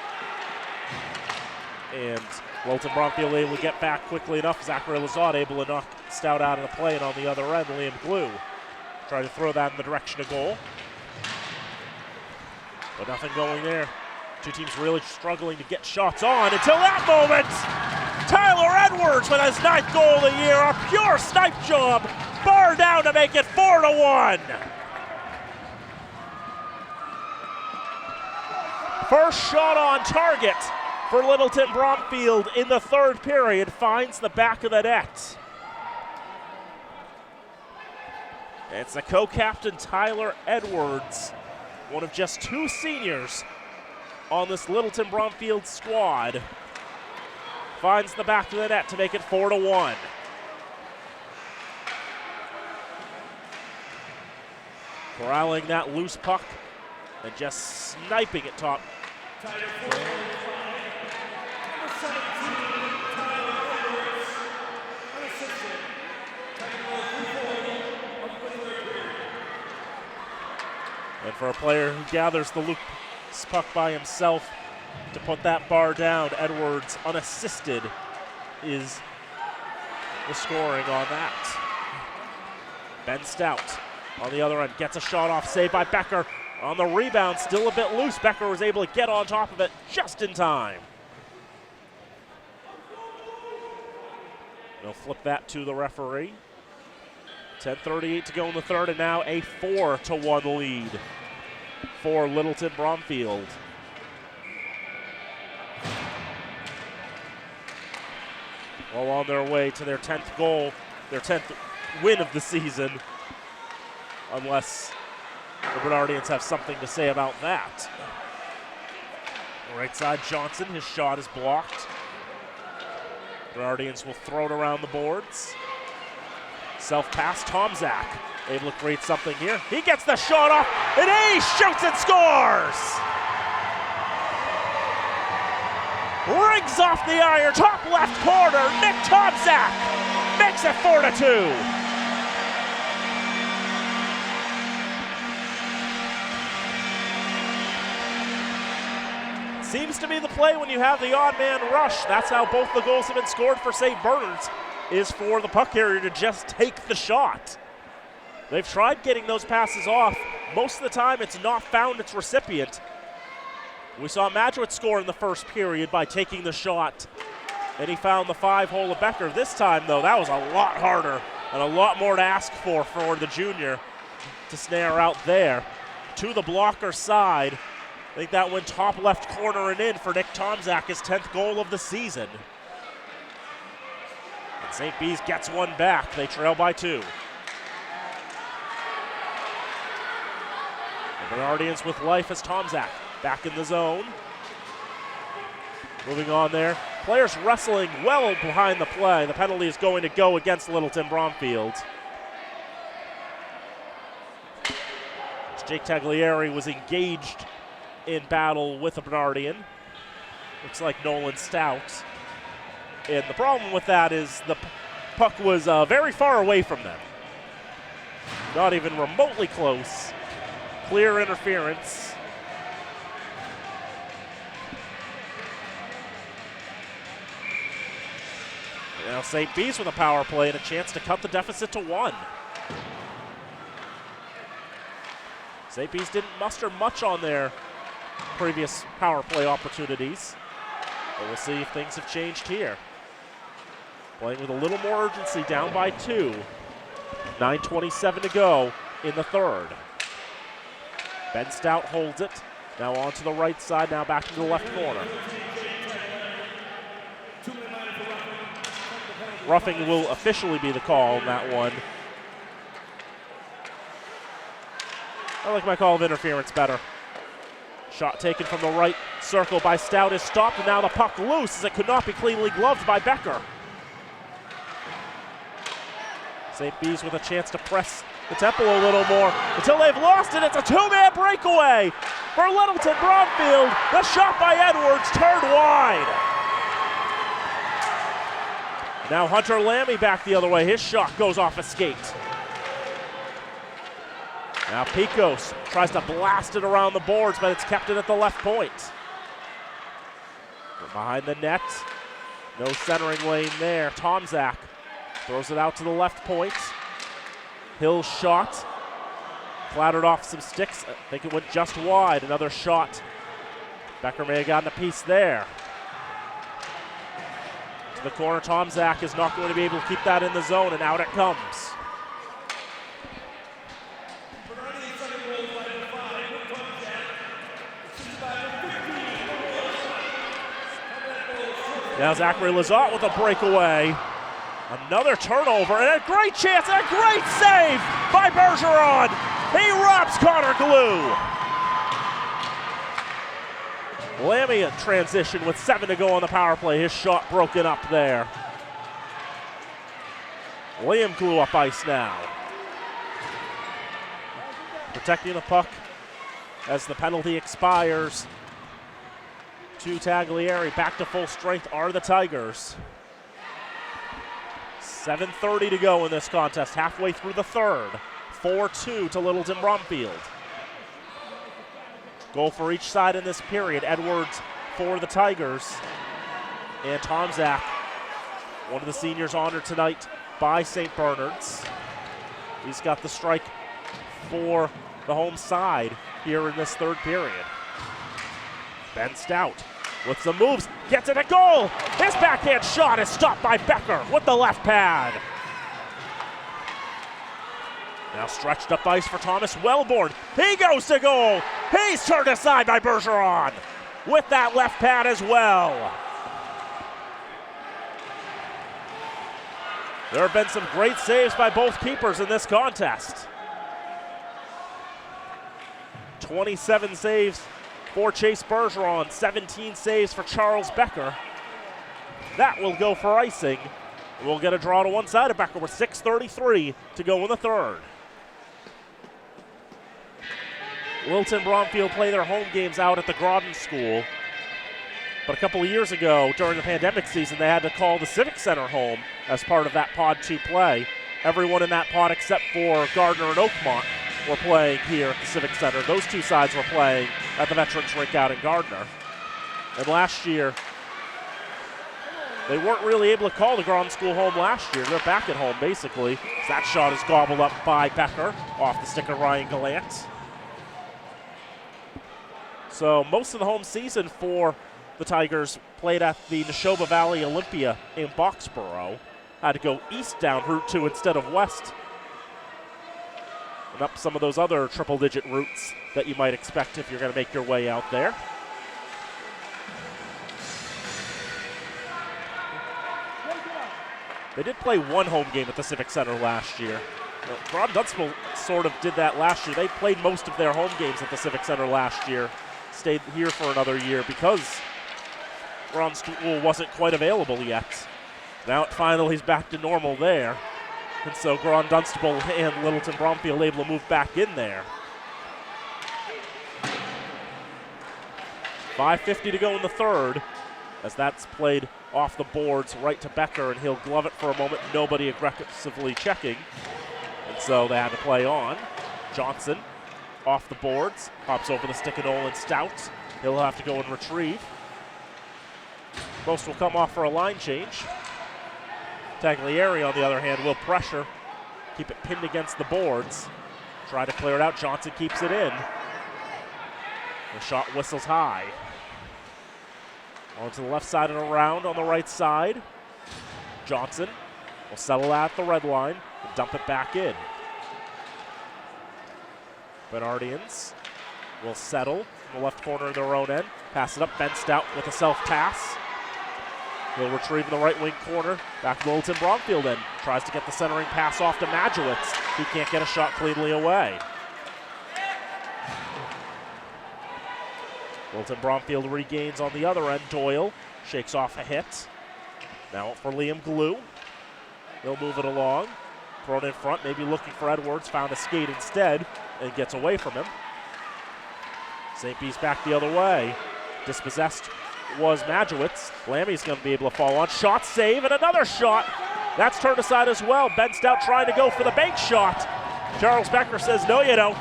And Littleton Bromfield able to get back quickly enough. Zachary Lazard able to knock Stout out of the play, and on the other end, Liam Glue trying to throw that in the direction of goal. But nothing going there. 2 teams really struggling to get shots on until that moment. Tyler Edwards with his 9th goal of the year. A pure snipe job. Bar down to make it 4-1. First shot on target for Littleton Bromfield in the third period finds the back of the net. It's the co-captain Tyler Edwards, one of just 2 seniors on this Littleton Bromfield squad. Finds the back of the net to make it 4-1. Corralling that loose puck and just sniping it top. And for a player who gathers the loose puck by himself to put that bar down, Edwards unassisted is the scoring on that. Ben Stout on the other end gets a shot off, saved by Becker. On the rebound, still a bit loose. Becker was able to get on top of it just in time. They'll flip that to the referee. 10:38 to go in the third, and now a 4-1 lead for Littleton Bromfield. Well on their way to their 10th goal, their 10th win of the season, unless the Bernardians have something to say about that. Right side, Johnson, his shot is blocked. Bernardians will throw it around the boards. Self-pass, Tomzak, able to create something here. He gets the shot off, and he shoots and scores! Rings off the iron, top left corner, Nick Tomzak makes it 4-2. Seems to be the play when you have the odd man rush. That's how both the goals have been scored for St. Bernard's, is for the puck carrier to just take the shot. They've tried getting those passes off. Most of the time it's not found its recipient. We saw Madrowitz score in the first period by taking the shot, and he found the 5-hole of Becker. This time, though, that was a lot harder and a lot more to ask for the junior to snare out there. To the blocker side. I think that went top left corner and in for Nick Tomzak, his 10th goal of the season. And St. B's gets one back. They trail by 2. Bernardians with life as Tomczak back in the zone. Moving on there. Players wrestling well behind the play. The penalty is going to go against Littleton Bromfield. Jake Taglieri was engaged in battle with a Bernardian. Looks like Nolan Stout. And the problem with that is the puck was very far away from them. Not even remotely close. Clear interference. Now St. B's with a power play and a chance to cut the deficit to 1. St. B's didn't muster much on their previous power play opportunities, but we'll see if things have changed here. Playing with a little more urgency, down by 2. 9:27 to go in the third. Ben Stout holds it. Now on to the right side, now back to the left corner. Roughing will officially be the call on that one. I like my call of interference better. Shot taken from the right circle by Stout is stopped, and now the puck loose as it could not be cleanly gloved by Becker. St. B's with a chance to press the tempo a little more until they've lost it. It's a 2-man breakaway for Littleton Bromfield. The shot by Edwards turned wide. Now Hunter Lammy back the other way. His shot goes off a skate. Now Picos tries to blast it around the boards, but it's kept it at the left point. Behind the net, no centering lane there. Tomczak throws it out to the left point. Hill's shot clattered off some sticks. I think it went just wide. Another shot. Becker may have gotten a piece there. To the corner, Tomczak is not going to be able to keep that in the zone, and out it comes. Now Zachary Lazat with a breakaway. Another turnover and a great chance and a great save by Bergeron. He robs Connor Glue. Lammy in transition with 7 to go on the power play. His shot broken up there. Liam Glue up ice now. Protecting the puck as the penalty expires. To Taglieri, back to full strength are the Tigers. 7:30 to go in this contest, halfway through the third. 4-2 to Littleton Bromfield. Goal for each side in this period. Edwards for the Tigers. And Tomczak, one of the seniors honored tonight by St. Bernard's. He's got the strike for the home side here in this third period. Ben Stout with some moves, gets it a goal. His backhand shot is stopped by Becker with the left pad. Now stretched up ice for Thomas Wellborn. He goes to goal. He's turned aside by Bergeron with that left pad as well. There have been some great saves by both keepers in this contest. 27 saves for Chase Bergeron, 17 saves for Charles Becker. That will go for icing. We'll get a draw to one side of Becker with 6:33 to go in the third. Littleton Bromfield play their home games out at the Groton School. But a couple of years ago, during the pandemic season, they had to call the Civic Center home as part of that Pod 2 play. Everyone in that pod except for Gardner and Oakmont were playing here at the Civic Center. Those two sides were playing at the Veterans Rink out in Gardner. And last year, they weren't really able to call the Groton School home last year. They're back at home, basically. That shot is gobbled up by Becker off the stick of Ryan Gallant. So most of the home season for the Tigers played at the Neshoba Valley Olympia in Boxborough. Had to go east down Route 2 instead of west. And up some of those other triple-digit routes that you might expect if you're going to make your way out there. They did play one home game at the Civic Center last year. Groton Dunstable sort of did that last year. They played most of their home games at the Civic Center last year, stayed here for another year because Ron School wasn't quite available yet. Now it finally is back to normal there. And so Grand Dunstable and Littleton Bromfield able to move back in there. 5:50 to go in the third, as that's played off the boards right to Becker, and he'll glove it for a moment, nobody aggressively checking. And so they had to play on. Johnson off the boards, hops over the stick of Nolan Stout. He'll have to go and retrieve. Most will come off for a line change. Taglieri, on the other hand, will pressure, keep it pinned against the boards. Try to clear it out, Johnson keeps it in. The shot whistles high. On to the left side and around on the right side. Johnson will settle at the red line and dump it back in. Bernardians will settle in the left corner of their own end. Pass it up, Ben Stout with a self-pass. He'll retrieve in the right wing corner. Back to Littleton Bromfield end. Tries to get the centering pass off to Majewicz. He can't get a shot cleanly away. Littleton Bromfield regains on the other end. Doyle shakes off a hit. Now for Liam Glue. He'll move it along. Thrown in front, maybe looking for Edwards. Found a skate instead and gets away from him. St. B's back the other way. Dispossessed was Majewicz. Lammy's going to be able to fall on. Shot save and another shot. That's turned aside as well. Ben Stout trying to go for the bank shot. Charles Becker says, no you don't.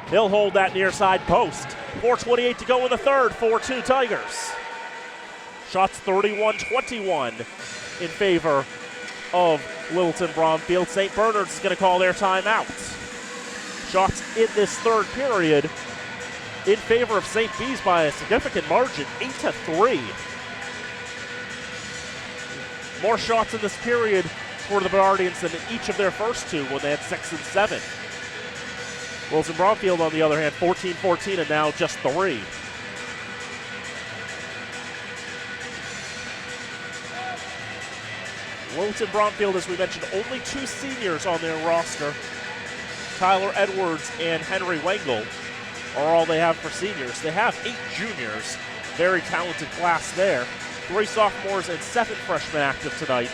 He'll hold that near side post. 4:28 to go in the third, 4-2 Tigers. Shots 31-21 in favor of Littleton Bromfield. St. Bernard's is going to call their timeout. Shots in this third period in favor of St. B's by a significant margin, 8-3. More shots in this period for the Bernardians than in each of their first two when they had 6 and 7. Littleton Bromfield, on the other hand, 14-14 and now just 3. Littleton Bromfield, as we mentioned, only 2 seniors on their roster. Tyler Edwards and Henry Wengel are all they have for seniors. They have 8 juniors, very talented class there. 3 sophomores and 7 freshmen active tonight.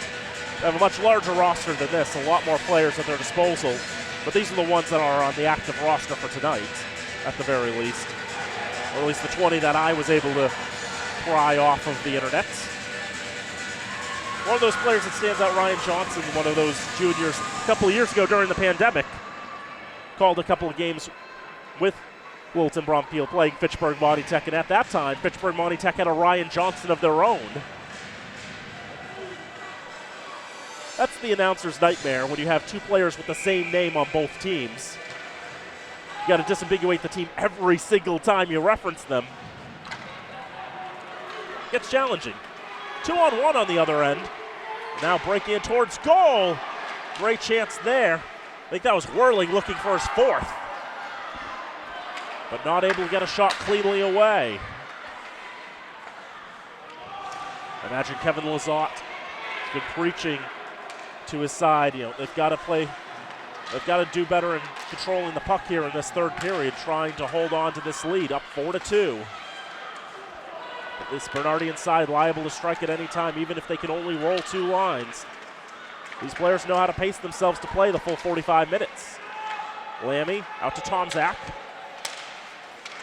They have a much larger roster than this, a lot more players at their disposal. But these are the ones that are on the active roster for tonight, at the very least. Or at least the 20 that I was able to pry off of the internet. One of those players that stands out, Ryan Johnson, one of those juniors a couple of years ago during the pandemic, called a couple of games with Littleton Bromfield playing Fitchburg Monty Tech, and at that time, Fitchburg Monty Tech had a Ryan Johnson of their own. That's the announcer's nightmare when you have 2 players with the same name on both teams. You got to disambiguate the team every single time you reference them. Gets challenging. 2-on-1 on the other end. Now breaking in towards goal. Great chance there. I think that was Whirling looking for his 4th. But not able to get a shot cleanly away. Imagine Kevin Lizotte has been preaching to his side. You know, they've got to do better in controlling the puck here in this third period, trying to hold on to this lead, up 4-2. But this Bernardian side liable to strike at any time, even if they can only roll 2 lines. These players know how to pace themselves to play the full 45 minutes. Lammy out to Tomzak.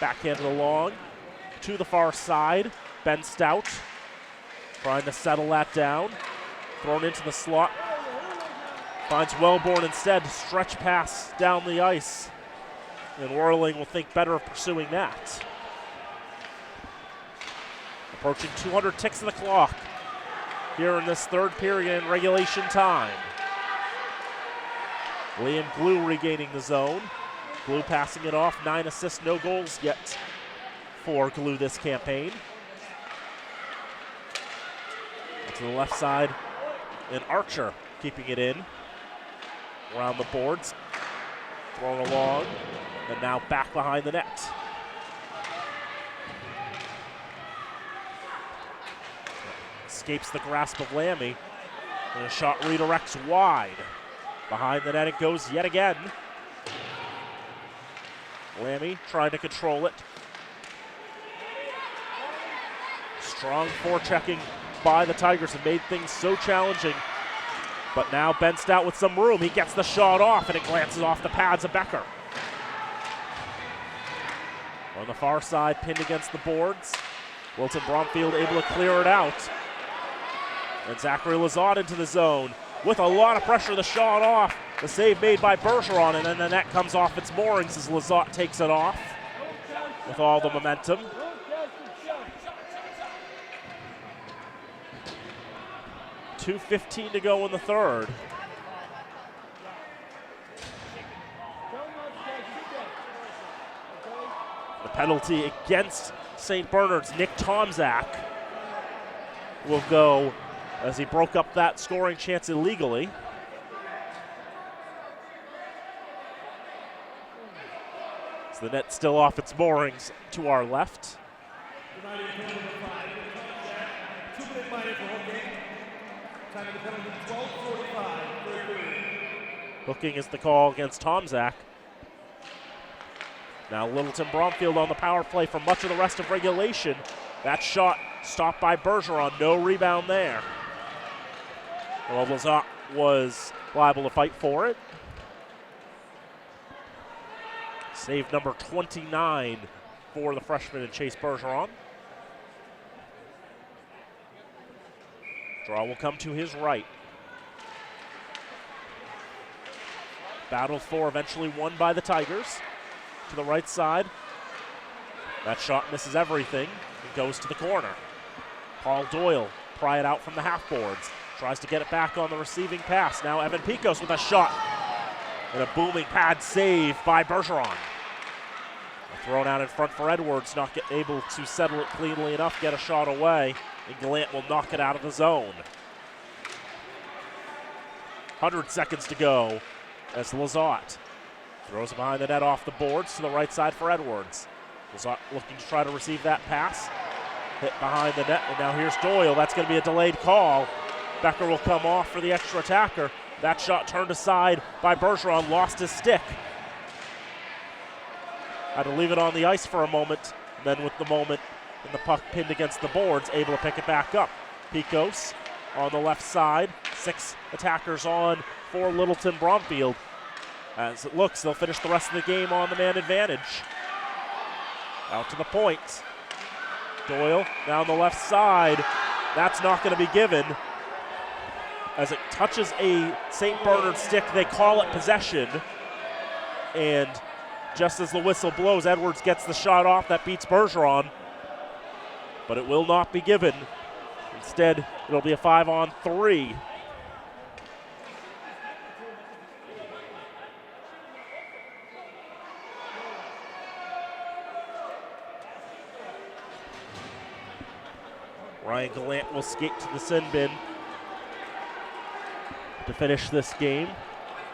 Backhanded along to the far side. Ben Stout trying to settle that down. Thrown into the slot. Finds Wellborn instead. Stretch pass down the ice. And Whirling will think better of pursuing that. Approaching 200 ticks of the clock here in this third period in regulation time. Liam Glue regaining the zone. Glue passing it off. 9 assists, no goals yet for Glue this campaign. To the left side, and Archer keeping it in. Around the boards. Thrown along, and now back behind the net. Escapes the grasp of Lammy, and a shot redirects wide. Behind the net it goes yet again. Lammy trying to control it. Strong forechecking by the Tigers have made things so challenging. But now Ben Stout with some room. He gets the shot off, and it glances off the pads of Becker. On the far side, pinned against the boards. Littleton Bromfield able to clear it out. And Zachary Lazat into the zone. With a lot of pressure, the shot off. The save made by Bergeron, and then the net comes off its moorings as Lazat takes it off with all the momentum. .2:15 to go in the third. The penalty against St. Bernard's, Nick Tomczak, will go as he broke up that scoring chance illegally. So the net still off its moorings to our left. Hooking is the call against Tomczak. Now Littleton Bromfield on the power play for much of the rest of regulation. That shot stopped by Bergeron, no rebound there. Well, Lazat was liable to fight for it. Save number 29 for the freshman and Chase Bergeron. Draw will come to his right. Battle for eventually won by the Tigers. To the right side. That shot misses everything. It goes to the corner. Paul Doyle pry it out from the half boards. Tries to get it back on the receiving pass. Now Evan Picos with a shot. And a booming pad save by Bergeron. Thrown out in front for Edwards, not able to settle it cleanly enough, get a shot away, and Gallant will knock it out of the zone. 100 seconds to go as Lazat throws it behind the net off the boards to the right side for Edwards. Lazat looking to try to receive that pass. Hit behind the net, and now here's Doyle. That's going to be a delayed call. Becker will come off for the extra attacker. That shot turned aside by Bergeron, lost his stick. Had to leave it on the ice for a moment, and then with the moment and the puck pinned against the boards, able to pick it back up. Picos on the left side, 6 attackers on for Littleton Bromfield. As it looks, they'll finish the rest of the game on the man advantage. Out to the point. Doyle down the left side. That's not going to be given. As it touches a St. Bernard stick, they call it possession. And just as the whistle blows, Edwards gets the shot off. That beats Bergeron. But it will not be given. Instead, it'll be a 5-on-3. Ryan Gallant will skate to the sin bin to finish this game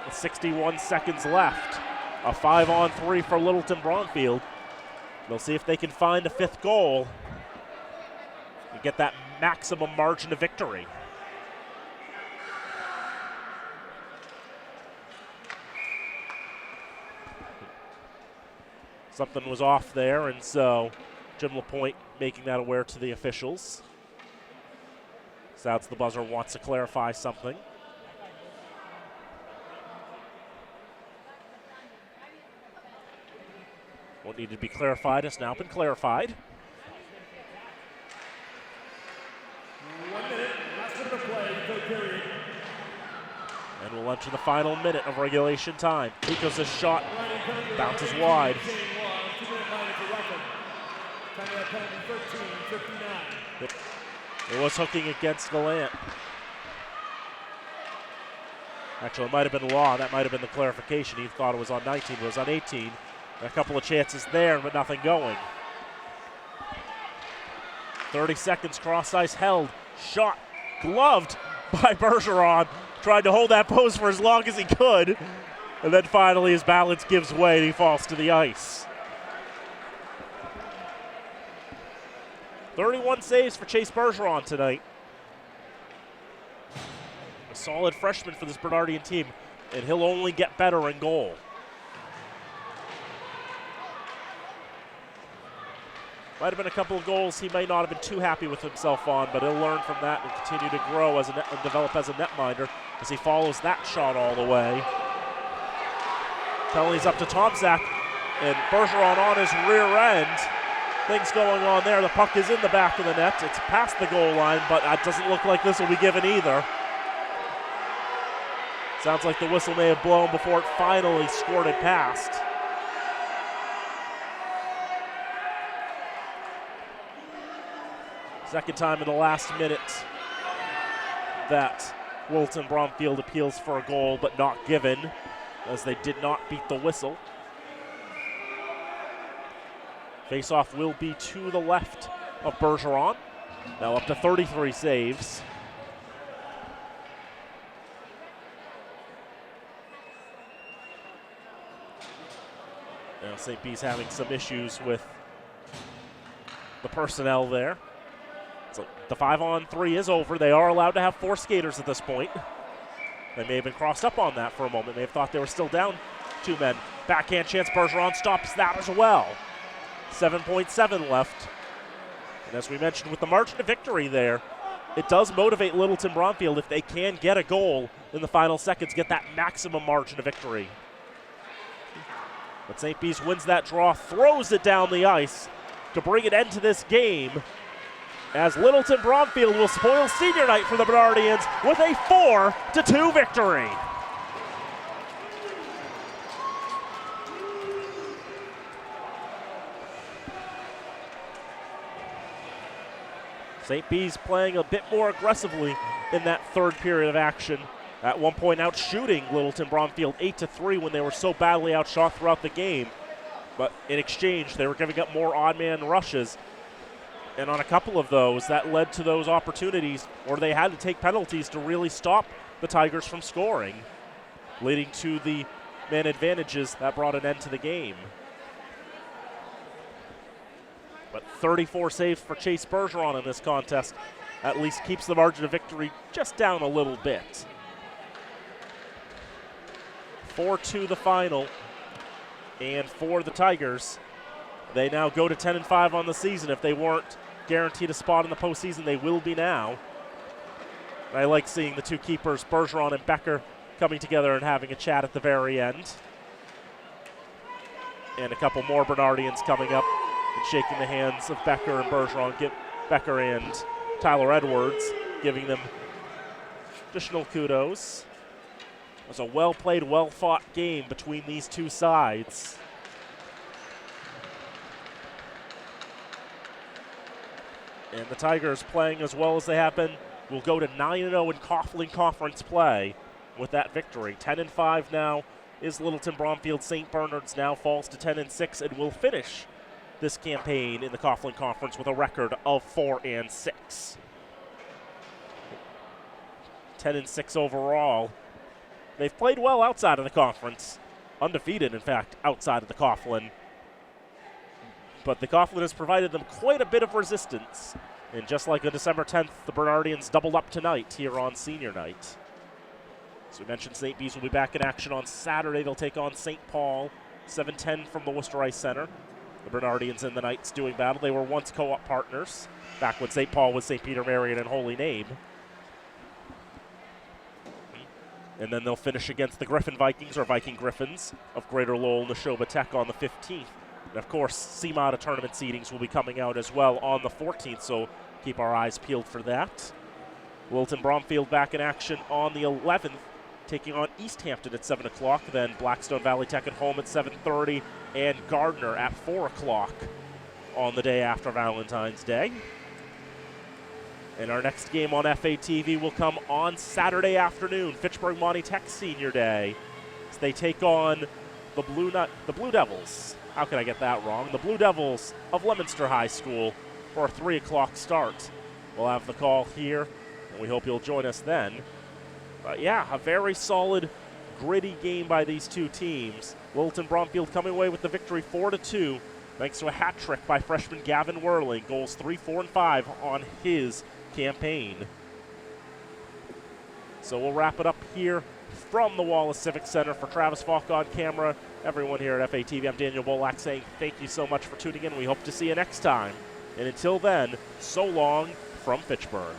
with 61 seconds left. A 5-on-3 for Littleton Bromfield. They'll see if they can find a 5th goal and get that maximum margin of victory. Something was off there, and so Jim LaPointe making that aware to the officials. Sounds the buzzer wants to clarify something. What needed to be clarified has now been clarified. 1 minute, last minute of play, third period. And we'll enter the final minute of regulation time. Picos' shot bounces wide. Yep. It was hooking against Gallant. Actually, it might have been Law. That might have been the clarification. He thought it was on 19, but it was on 18. A couple of chances there, but nothing going. 30 seconds, cross ice held. Shot gloved by Bergeron. Tried to hold that pose for as long as he could. And then finally his balance gives way and he falls to the ice. 31 saves for Chase Bergeron tonight. A solid freshman for this Bernardian team, and he'll only get better in goal. Might have been a couple of goals he might not have been too happy with himself on, but he'll learn from that and continue to grow as and develop as a netminder as he follows that shot all the way. Penalties up to Tomczak, and Bergeron on his rear end. Things going on there. The puck is in the back of the net. It's past the goal line, but it doesn't look like this will be given either. Sounds like the whistle may have blown before it finally squirted past. Second time in the last minute that Littleton Bromfield appeals for a goal, but not given, as they did not beat the whistle. Faceoff will be to the left of Bergeron. Now up to 33 saves. Now St. B's having some issues with the personnel there. So the 5-on-3 is over. They are allowed to have 4 skaters at this point. They may have been crossed up on that for a moment. They have thought they were still down 2 men. Backhand chance, Bergeron stops that as well. 7.7 left. And as we mentioned with the margin of victory there, it does motivate Littleton Bromfield if they can get a goal in the final seconds, get that maximum margin of victory. But St. B's wins that draw, throws it down the ice to bring an end to this game, as Littleton Bromfield will spoil senior night for the Bernardians with a 4-2 victory. St. B's playing a bit more aggressively in that third period of action. At one point out shooting Littleton Bromfield 8-3 when they were so badly outshot throughout the game. But in exchange, they were giving up more odd man rushes. And on a couple of those, that led to those opportunities where they had to take penalties to really stop the Tigers from scoring, leading to the man advantages that brought an end to the game. But 34 saves for Chase Bergeron in this contest at least keeps the margin of victory just down a little bit. 4-2 the final, and for the Tigers, they now go to 10-5 on the season. If they weren't guaranteed a spot in the postseason, they will be now. I like seeing the two keepers, Bergeron and Becker, coming together and having a chat at the very end. And a couple more Bernardians coming up and shaking the hands of Becker and Bergeron, Becker and Tyler Edwards, giving them additional kudos. It was a well-played, well-fought game between these two sides. And the Tigers, playing as well as they have been, will go to 9-0 in Coughlin Conference play with that victory. 10-5 now is Littleton Bromfield. St. Bernard's now falls to 10-6 and will finish this campaign in the Coughlin Conference with a record of 4-6. 10-6 overall. They've played well outside of the conference. Undefeated, in fact, outside of the Coughlin. But the Coughlin has provided them quite a bit of resistance. And just like on December 10th, the Bernardians doubled up tonight here on senior night. As we mentioned, St. B's will be back in action on Saturday. They'll take on St. Paul, 7:10 from the Worcester Ice Center. The Bernardians and the Knights doing battle. They were once co-op partners back when St. Paul was St. Peter, Marion, and Holy Name. And then they'll finish against the Griffin Vikings, or Viking Griffins, of Greater Lowell, Neshoba Tech on the 15th. And of course, CMATA tournament seedings will be coming out as well on the 14th, so keep our eyes peeled for that. Littleton Bromfield back in action on the 11th, taking on East Hampton at 7 o'clock, then Blackstone Valley Tech at home at 7:30, and Gardner at 4 o'clock on the day after Valentine's Day. And our next game on FATV will come on Saturday afternoon, Fitchburg Monty Tech Senior Day, as they take on the Blue Devils. How could I get that wrong? The Blue Devils of Leominster High School for a 3 o'clock start. We'll have the call here, and we hope you'll join us then. But yeah, a very solid, gritty game by these two teams. Littleton Bromfield coming away with the victory 4-2, thanks to a hat trick by freshman Gavin Whirling. Goals 3, 4, and 5 on his campaign. So we'll wrap it up here from the Wallace Civic Center. For Travis Falk on camera, everyone here at FATV, I'm Daniel Bolak saying thank you so much for tuning in. We hope to see you next time. And until then, so long from Fitchburg.